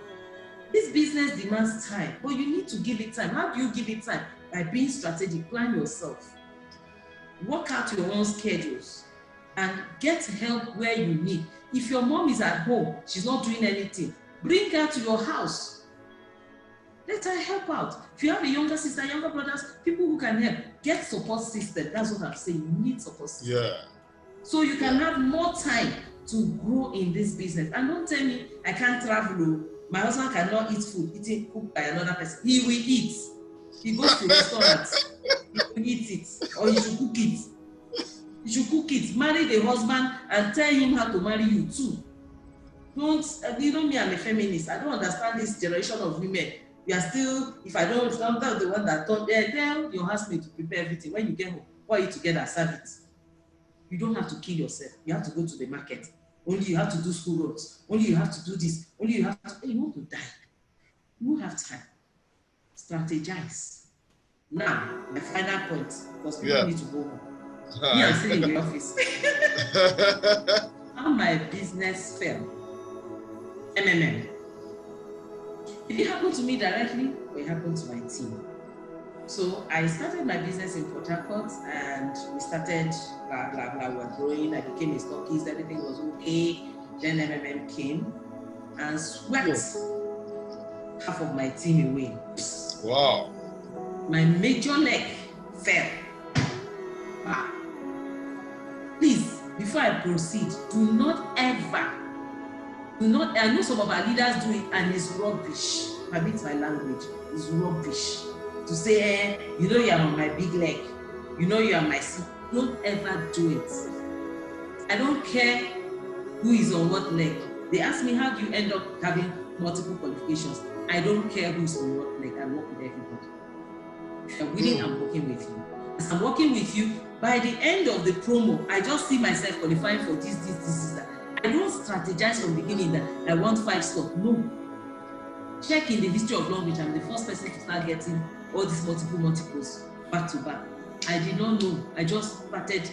This business demands time, but you need to give it time. How do you give it time? By being strategic. Plan yourself. Work out your own schedules and get help where you need. If your mom is at home, she's not doing anything, bring her to your house. Let her help out. If you have a younger sister, younger brothers, people who can help, get support system. That's what I'm saying. You need support system. Yeah. So you can have more time to grow in this business. And don't tell me I can't travel. My husband cannot eat food eaten cooked by another person. He will eat. He goes to restaurants. He will eat it. Or he should cook it. You should cook it. Marry the husband and tell him how to marry you too. You know me, I'm a feminist. I don't understand this generation of women. You are still, if I don't, sometimes the one that taught, tell your husband to prepare everything. When you get home, pour it together, serve it. You don't have to kill yourself. You have to go to the market. Only you have to do school roads. Only you have to do this. Only you have to, you want to die. You won't have time. Strategize. Now, my final point, because people need to go home. Me, I'm sitting in the office. How my business fell. MMM. It didn't happen to me directly, but it happened to my team. So I started my business in Port Harcourt and we started blah, blah, blah, we're growing. I became a stockist, everything was okay. Then MMM came and swept half of my team away. Wow. My major leg fell. Ah. Please, before I proceed, do not ever, I know some of our leaders do it and it's rubbish. Permit my language, it's rubbish. To say, you know you are on my big leg, you know you are my seat. Don't ever do it. I don't care who is on what leg. They ask me, how do you end up having multiple qualifications? I don't care who's on what leg. I work with everybody. If you're willing, I'm working with you. As I'm working with you, by the end of the promo, I just see myself qualifying for this, that. I don't strategize from the beginning that I want 5 slots. No. Check in the history of Longrich, I'm the first person to start getting all these multiples back to back. I did not know. I just started.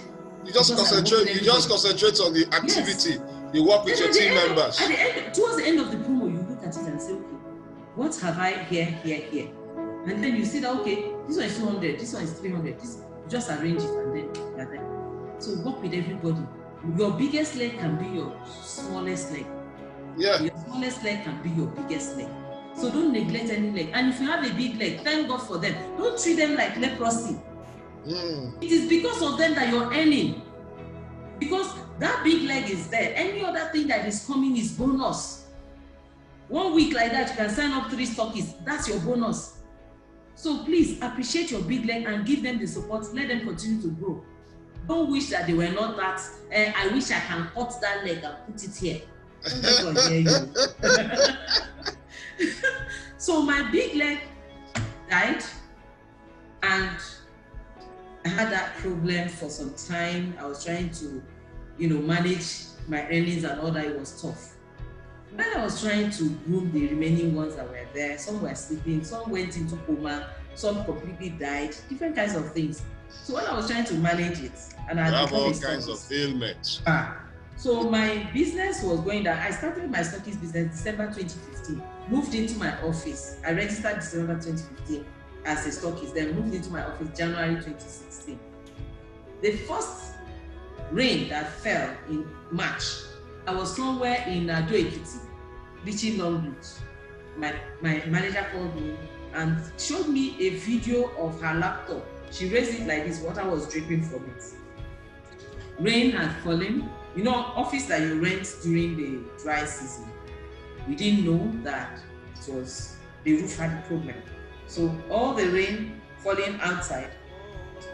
You just concentrate on the activity. Yes. You work with your team members. Towards the end of the promo, you look at it and say, okay, what have I here? And then you see that, okay, this one is 200, this one is 300. You just arrange it and then you're there. So work with everybody. Your biggest leg can be your smallest leg. Yeah. Your smallest leg can be your biggest leg. So don't neglect any leg. And if you have a big leg, thank God for them. Don't treat them like leprosy. It is because of them that you're earning. Because that big leg is there. Any other thing that is coming is bonus. 1 week like that, you can sign up 3 stockists. That's your bonus. So please appreciate your big leg and give them the support. Let them continue to grow. Don't wish that they were not that. I wish I can cut that leg and put it here. Don't hear you. So my big leg died and I had that problem for some time. I was trying to, manage my earnings and all that. It was tough. When I was trying to groom the remaining ones that were there, some were sleeping, some went into coma, some completely died, different kinds of things. So when I was trying to manage it, and I have all kinds of ailments. So my business was going down. I started my stockist business December 2015. Moved into my office. I registered December 2015 as a stockist. Then moved into my office January 2016. The first rain that fell in March, I was somewhere in Ado Ekiti, reaching Longrich. My manager called me and showed me a video of her laptop. She raised it like this, water was dripping from it. Rain had fallen. You know, office that you rent during the dry season. We didn't know that it was the roof had a problem. So all the rain falling outside,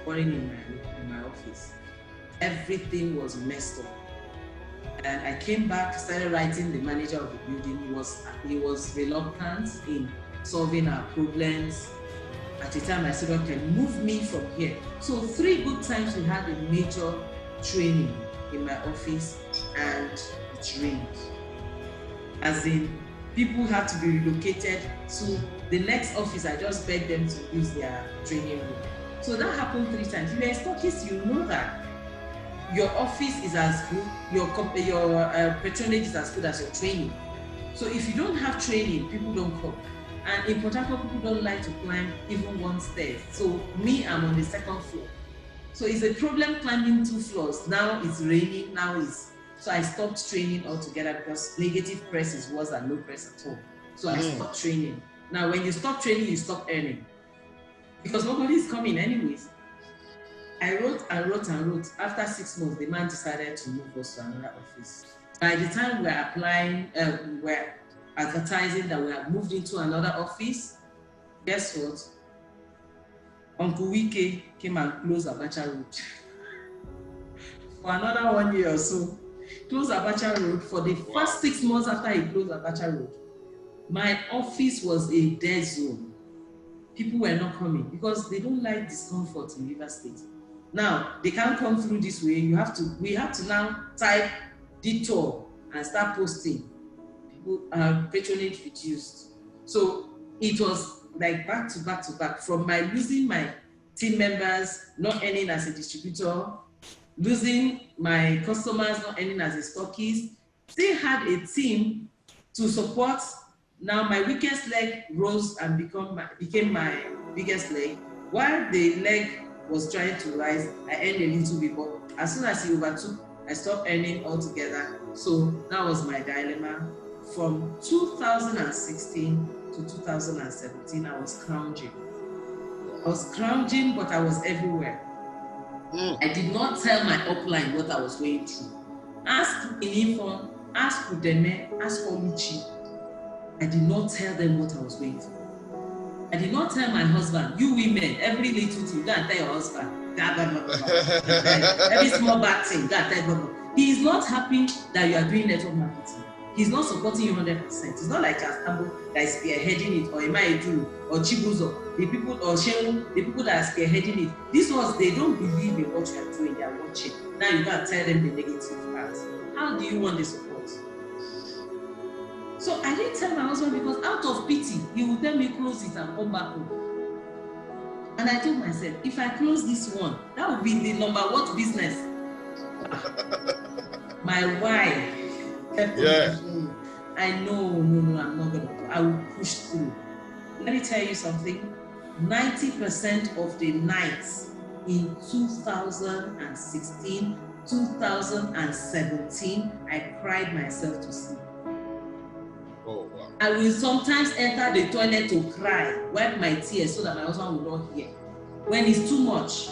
falling in my office. Everything was messed up. And I came back, started writing the manager of the building. He was reluctant in solving our problems. At the time I said, okay, move me from here. So 3 good times we had a major training in my office and it rained. As in, people had to be relocated to the next office. I just begged them to use their training room. So that happened 3 times. If you're a stockist, you know that your office is as good, your patronage is as good as your training. So if you don't have training, people don't come. And in Port Harcourt, people don't like to climb even 1 stair. So me, I'm on the 2nd floor. So it's a problem climbing 2 floors. Now it's raining, so I stopped training altogether because negative press is worse than low press at all. So I stopped training. Now when you stop training, you stop earning. Because nobody is coming anyways. I wrote and wrote and wrote. After 6 months, the man decided to move us to another office. By the time we were applying, we're advertising that we have moved into another office, guess what? Uncle Wike came and closed Abacha Road. For another 1 year or so. Closed Abacha Road. For the first 6 months after he closed Abacha Road, my office was a dead zone. People were not coming because they don't like discomfort in River State. Now, they can't come through this way. We have to now type detour and start posting. People patronage reduced. So it was like back to back to back, from my losing my team members, not earning as a distributor, losing my customers, not earning as a stockist, still had a team to support. Now my weakest leg rose and became my biggest leg. While the leg was trying to rise, I earned a little bit, but as soon as he overtook, I stopped earning altogether. So that was my dilemma. From 2016 to 2017, I was scrounging. But I was everywhere. I did not tell my upline what I was going through. Ask Inifon, ask Udeme, ask Oluchi. I did not tell them what I was going through. I did not tell my husband, you women, every little thing, go and tell your husband. Every small bad thing, go and tell God. He is not happy that you are doing network marketing. He's not supporting you 100%. It's not like Tambou that is spearheading it, or Imaidu, or Chibuzo, the people, or Shehu, the people that are spearheading it. These ones, they don't believe in what you are doing, they are watching. Now you gotta tell them the negative part. How do you want the support? So I didn't tell my husband because out of pity, he would tell me close it and come back home. And I told myself, if I close this one, that would be the number one business. My wife kept on I know, I'm not gonna. I will push through. Let me tell you something. 90% of the nights in 2016, 2017, I cried myself to sleep. Oh, wow. I will sometimes enter the toilet to cry, wipe my tears so that my husband will not hear. When it's too much.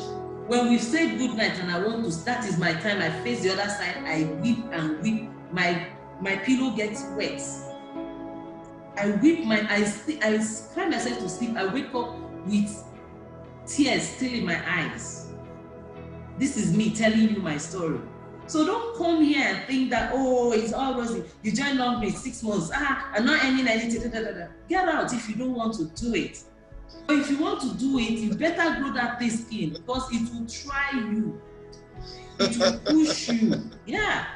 When we say good night and I want to, that is my time. I face the other side. I weep and weep. My pillow gets wet. I weep. I cry myself to sleep. I wake up with tears still in my eyes. This is me telling you my story. So don't come here and think that, oh, it's all rosy. You joined Longrich 6 months. I'm not earning anything. Get out if you don't want to do it. But if you want to do it, you better grow that thick skin because it will try you. It will push you. Yeah.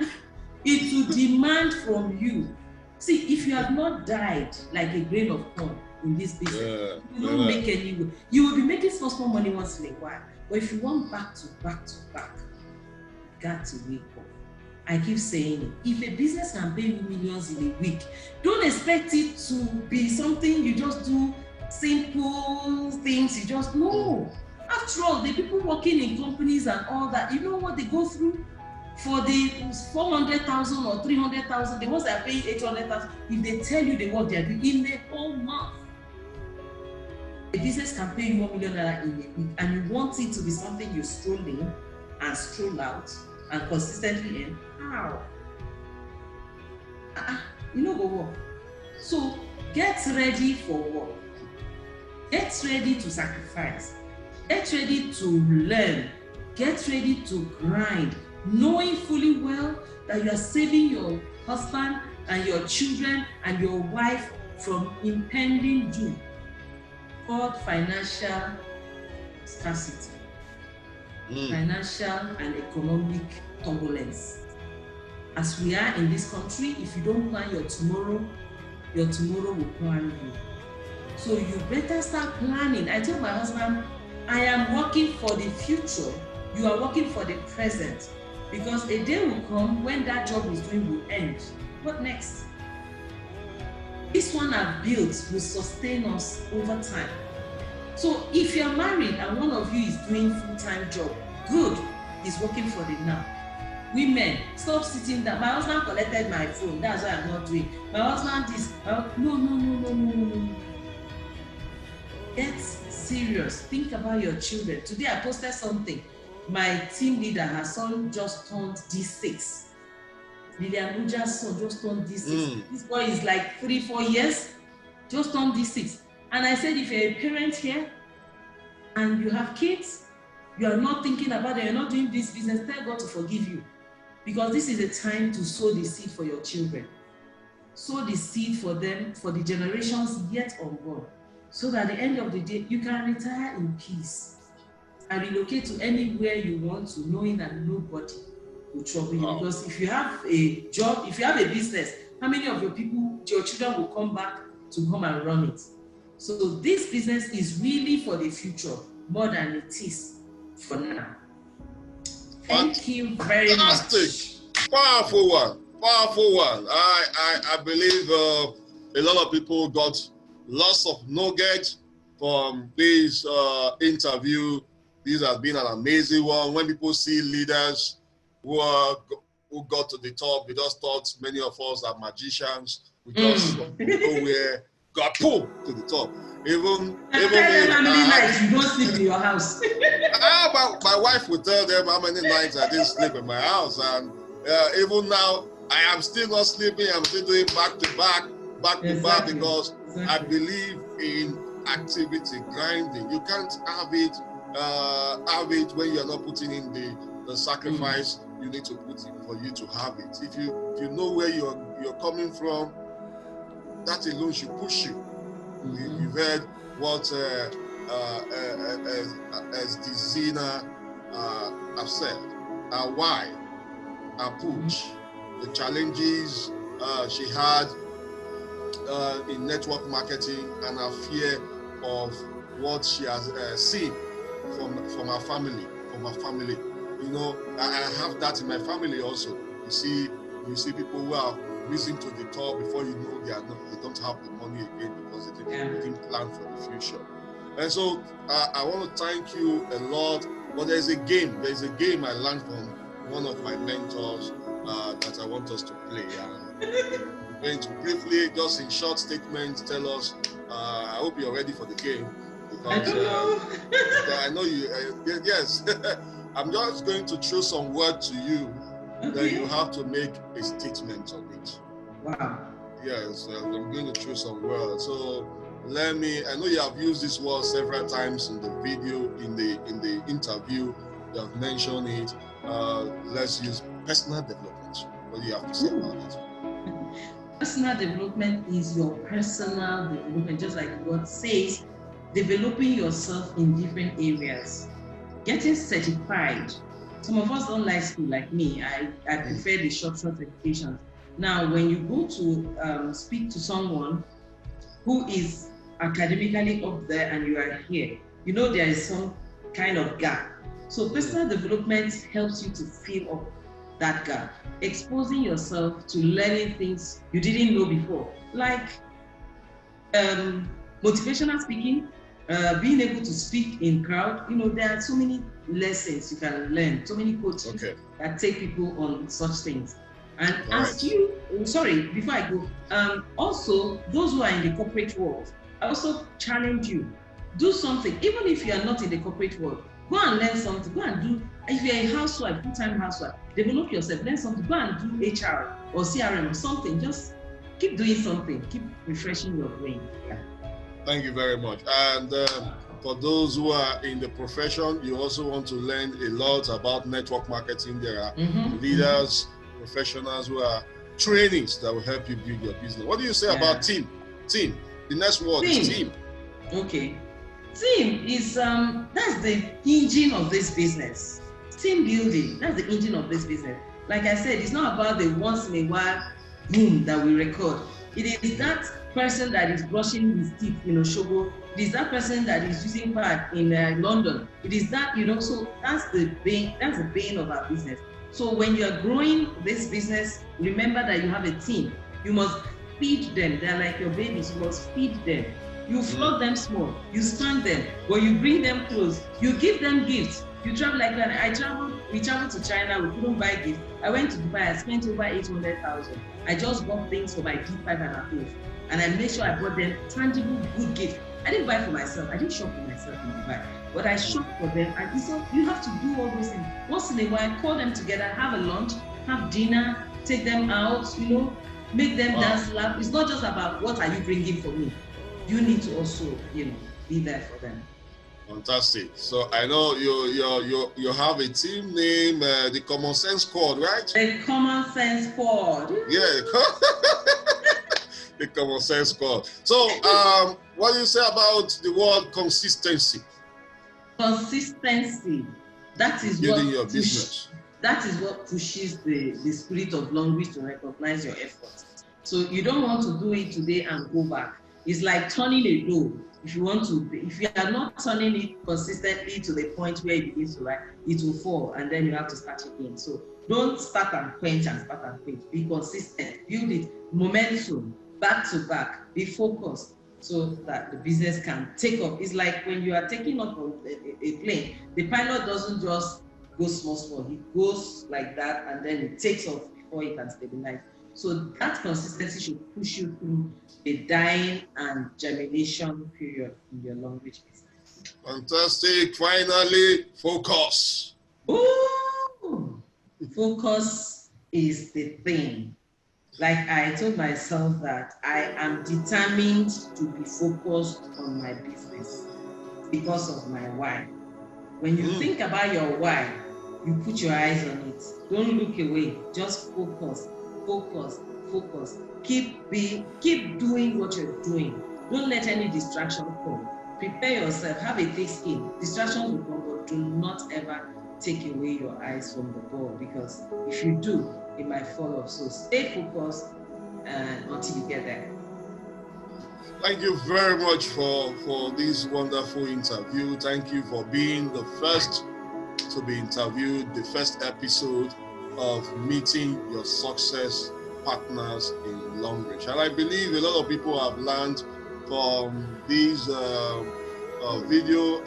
It will demand from you. See, if you have not died like a grain of corn in this business, you don't make any. You will be making small money once in a while. But if you want back to back, you got to wake up. I keep saying it. If a business can pay you millions in a week, don't expect it to be something you just do simple things. You just no. After all, the people working in companies and all that, you know what they go through for the 400,000 or 300,000. The ones that are paying 800,000. If they tell you the work they are doing in the whole month, a business can pay you $1 million in a week, and you want it to be something you stroll in and stroll out and consistently in. How? You know, go work. So get ready for work. Get ready to sacrifice. Get ready to learn. Get ready to grind, knowing fully well that you are saving your husband and your children and your wife from impending doom called financial scarcity, financial and economic turbulence. As we are in this country, if you don't plan your tomorrow will plan you. So you better start planning. I tell my husband, I am working for the future. You are working for the present. Because a day will come when that job is doing will end. What next? This one I've built will sustain us over time. So if you're married and one of you is doing full-time job, good, he's working for the now. Women, stop sitting down. My husband collected my phone. That's why I'm not doing. My husband is, no. Get serious. Think about your children. Today I posted something. My team leader, her son just turned D6. Lilian Uja's son just turned D6. This boy is like 3-4 years, just turned D6. And I said, if you're a parent here and you have kids, you are not thinking about it, you're not doing this business, tell God to forgive you. Because this is a time to sow the seed for your children. Sow the seed for them, for the generations yet unborn. So that at the end of the day, you can retire in peace and relocate to anywhere you want to, knowing that nobody will trouble you. Because if you have a job, if you have a business, how many of your children will come back to come and run it? So this business is really for the future more than it is for now. Thank you very much. Powerful one. I believe a lot of people got lots of nuggets from this interview. This has been an amazing one. When people see leaders who got to the top, we just thought many of us are magicians. We just from nowhere got pulled to the top. Even how many nights you don't sleep in your house? My wife would tell them how many nights I didn't sleep in my house, and even now I am still not sleeping. I'm still doing back to back because I believe in activity, grinding. You can't have it when you are not putting in the sacrifice you need to put in for you to have it. If you know where you're coming from, that alone should push you. You've heard what SD2 Zyna have said, her why, her push, the challenges she had in network marketing, and her fear of what she has seen from her family, You know, I have that in my family also. You see people who are risen to the top before you know they don't have the money again because they didn't plan for the future. And so I want to thank you a lot. But there's a game I learned from one of my mentors that I want us to play. I'm going to briefly, just in short statements, tell us. I hope you're ready for the game because I know you. Yes, I'm just going to throw some words to you. Then you have to make a statement on it. Wow. Yes, I'm going to throw some words. So I know you have used this word several times in the video, in the interview. You have mentioned it. Let's use personal development. What do you have to say about it? Personal development is your personal development, just like the word says, developing yourself in different areas. Getting certified. Some of us don't like school like me. I prefer the short education. Now, when you go to speak to someone who is academically up there and you are here, you know there is some kind of gap. So personal development helps you to fill up that gap. Exposing yourself to learning things you didn't know before, like motivational speaking, being able to speak in crowd. There are so many lessons you can learn, so many coaches that take people on such things. And before I go, also those who are in the corporate world, I also challenge you, do something, even if you are not in the corporate world, go and learn something, go and do, if you're a housewife, full-time housewife, develop yourself, learn something, go and do HR or CRM or something, just keep doing something, keep refreshing your brain. Yeah. Thank you very much. And for those who are in the profession, you also want to learn a lot about network marketing. There are leaders, professionals who are trainings that will help you build your business. What do you say about team? Team. The next word is team. Okay. Team is that's the engine of this business. Team building, that's the engine of this business. Like I said, it's not about the once in a while boom that we record. It is that person that is brushing his teeth in Oshogo. It is that person that is using pad in London. It is that, so that's the bane of our business. So when you are growing this business, remember that you have a team. You must feed them. They're like your babies. You must feed them. You flog them small. You spank them. But you bring them close. You give them gifts. You travel like that. We traveled to China. We couldn't buy gifts. I went to Dubai. I spent over 800,000. I just bought things for my P5 and above. And I made sure I bought them tangible, good gifts. I didn't buy for myself. I didn't shop for myself in Dubai. But I shopped for them. And so you have to do all those things. Once in a while, call them together, have a lunch, have dinner, take them out, make them dance, laugh. It's not just about what are you bringing for me. You need to also, be there for them. Fantastic. So I know you have a team name, the Common Sense Squad, right? The Common Sense Squad. Yeah, the Common Sense Squad. So what do you say about the word consistency? Consistency. That is building your business. That is what pushes the spirit of Longrich to recognize your efforts. So you don't want to do it today and go back. It's like turning a dough. If you are not turning it consistently to the point where it begins to rise, it will fall, and then you have to start again. So don't start and quench and start and quench. Be consistent. Build it. Momentum. Back to back. Be focused so that the business can take off. It's like when you are taking off a plane, the pilot doesn't just go small. He goes like that, and then it takes off before it can stabilize. So that consistency should push you through a dying and germination period in your Longrich business. Fantastic. Finally, focus. Ooh, focus is the thing. Like I told myself that I am determined to be focused on my business because of my why. When you think about your why, you put your eyes on it. Don't look away. Just focus. Focus. Keep doing what you're doing. Don't let any distraction come. Prepare yourself. Have a thick skin. Distractions will come, but do not ever take away your eyes from the ball, because if you do, it might fall off. So stay focused until you get there. Thank you very much for this wonderful interview. Thank you for being the first to be interviewed, the first episode of Meeting Your Success Partners in Longrich. And I believe a lot of people have learned from this video.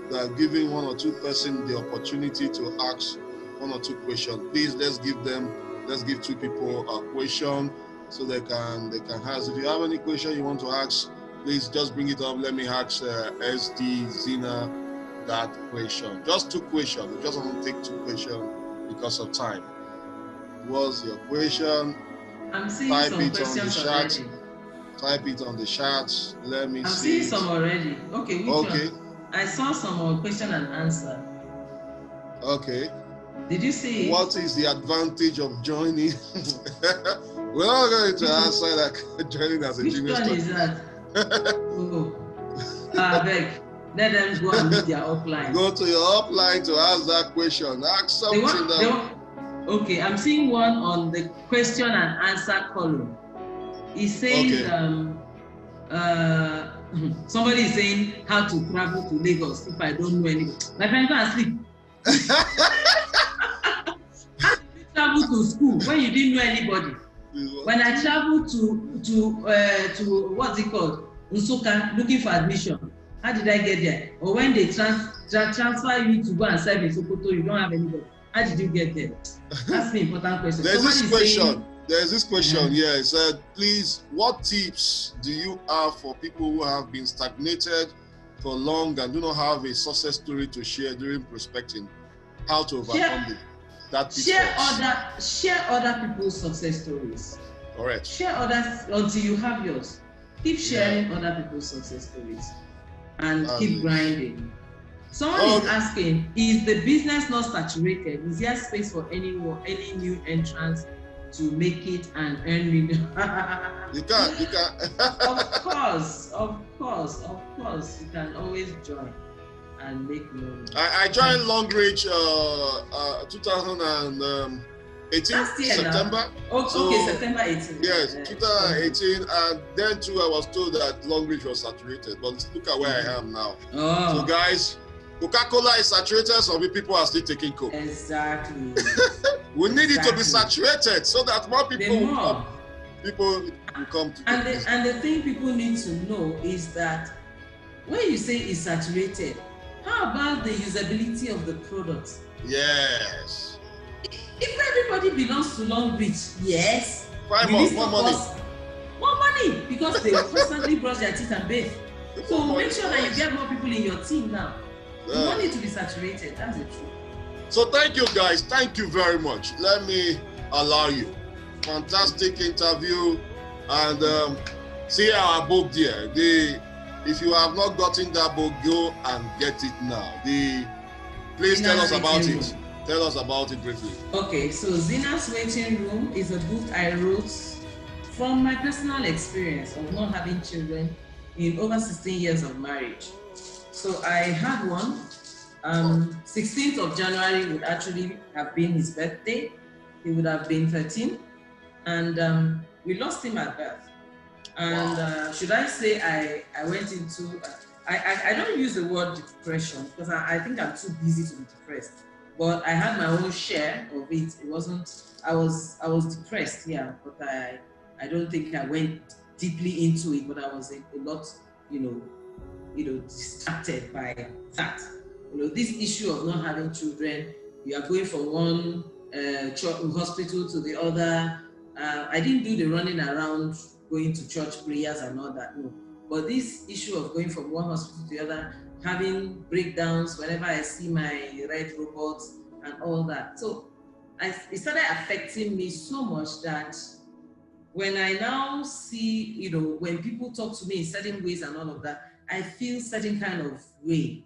That giving one or two persons the opportunity to ask one or two questions. Please, let's give two people a question so they can ask. If you have any question you want to ask, please just bring it up. Let me ask SD Zyna that question. Just two questions. We just want to take two questions because of time. What's your question? I'm seeing some questions already. Type it on the chat. Let me see. I'm seeing some already. Okay, which one? I saw some question and answer. Okay. Did you see it? What is the advantage of joining? We're not going to answer that joining as a junior student. Which one is that? I beg. Let them go and meet their upline. Go to your upline to ask that question. Ask something. Okay, I'm seeing one on the question and answer column. It says, somebody is saying how to travel to Lagos if I don't know anything. My friend, go and sleep. traveled to school when you didn't know anybody? When I traveled to what's it called? Nsukka, looking for admission. How did I get there? Or when they transfer you to go and serve in Sokoto, you don't have anybody. How did you get there? That's the important question. There's this question. Yeah, it said, please, what tips do you have for people who have been stagnated for long and do not have a success story to share during prospecting? How to overcome that pitfall? Share other people's success stories. Correct. Share others until you have yours. Keep sharing other people's success stories and keep grinding. Someone is asking, is the business not saturated? Is there space for any new entrants to make it and earn millions? You can. Of course. You can always join and make money. I joined Longrich 2018 September. Okay, September 18. Yes, 2018, and then too I was told that Longrich was saturated. But look at where I am now. So guys, Coca-Cola is saturated, so people are still taking Coke. Exactly. We need it to be saturated so that more people will come. People will come to and the thing people need to know is that when you say it's saturated, how about the usability of the product? Yes. If everybody belongs to Longrich, yes. More money. More money, because they constantly brush their teeth and bathe. So make sure that you get more people in your team now. You want it to be saturated, that's the truth. So thank you guys, thank you very much. Let me allow you. Fantastic interview, and see our book there. If you have not gotten that book, go and get it now. Please tell us about it. Tell us about it briefly. Okay, so Zyna's Waiting Room is a book I wrote from my personal experience of not having children in over 16 years of marriage. So I had one. 16th of January would actually have been his birthday. He would have been 13. And we lost him at birth. And should I say I went into, I don't use the word depression because I think I'm too busy to be depressed. But I had my own share of it. It wasn't, I was depressed, yeah, but I don't think I went deeply into it, but I was a lot, distracted by that. This issue of not having children, you are going from one hospital to the other. I didn't do the running around, going to church prayers and all that, no. But this issue of going from one hospital to the other, having breakdowns whenever I see my red robots and all that. So it started affecting me so much that when I now see, when people talk to me in certain ways and all of that, I feel certain kind of way,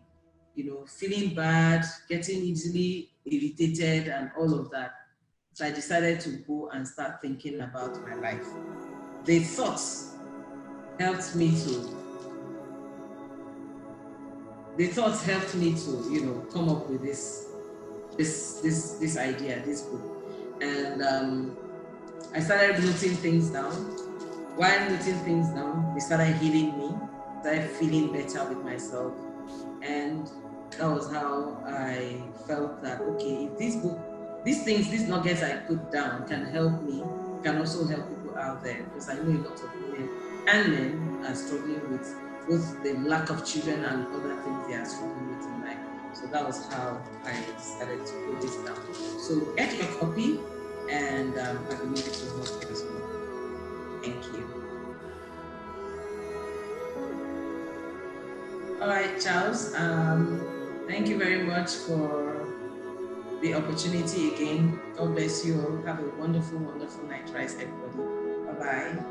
feeling bad, getting easily irritated and all of that. So I decided to go and start thinking about my life. The thoughts helped me to come up with this idea, this book. And I started noting things down. While noting things down, they started healing me, started feeling better with myself. And that was how I felt that, okay, if this book, these nuggets I put down can help me, can also help people out there, because I know a lot of women and men are struggling with both the lack of children and other things they are struggling with in life. So that was how I decided to put this down. So get your copy, and I believe it will help you as well. Thank you. All right, Charles. Thank you very much for the opportunity again. God bless you all. Have a wonderful, wonderful night, rise, everybody. Bye-bye.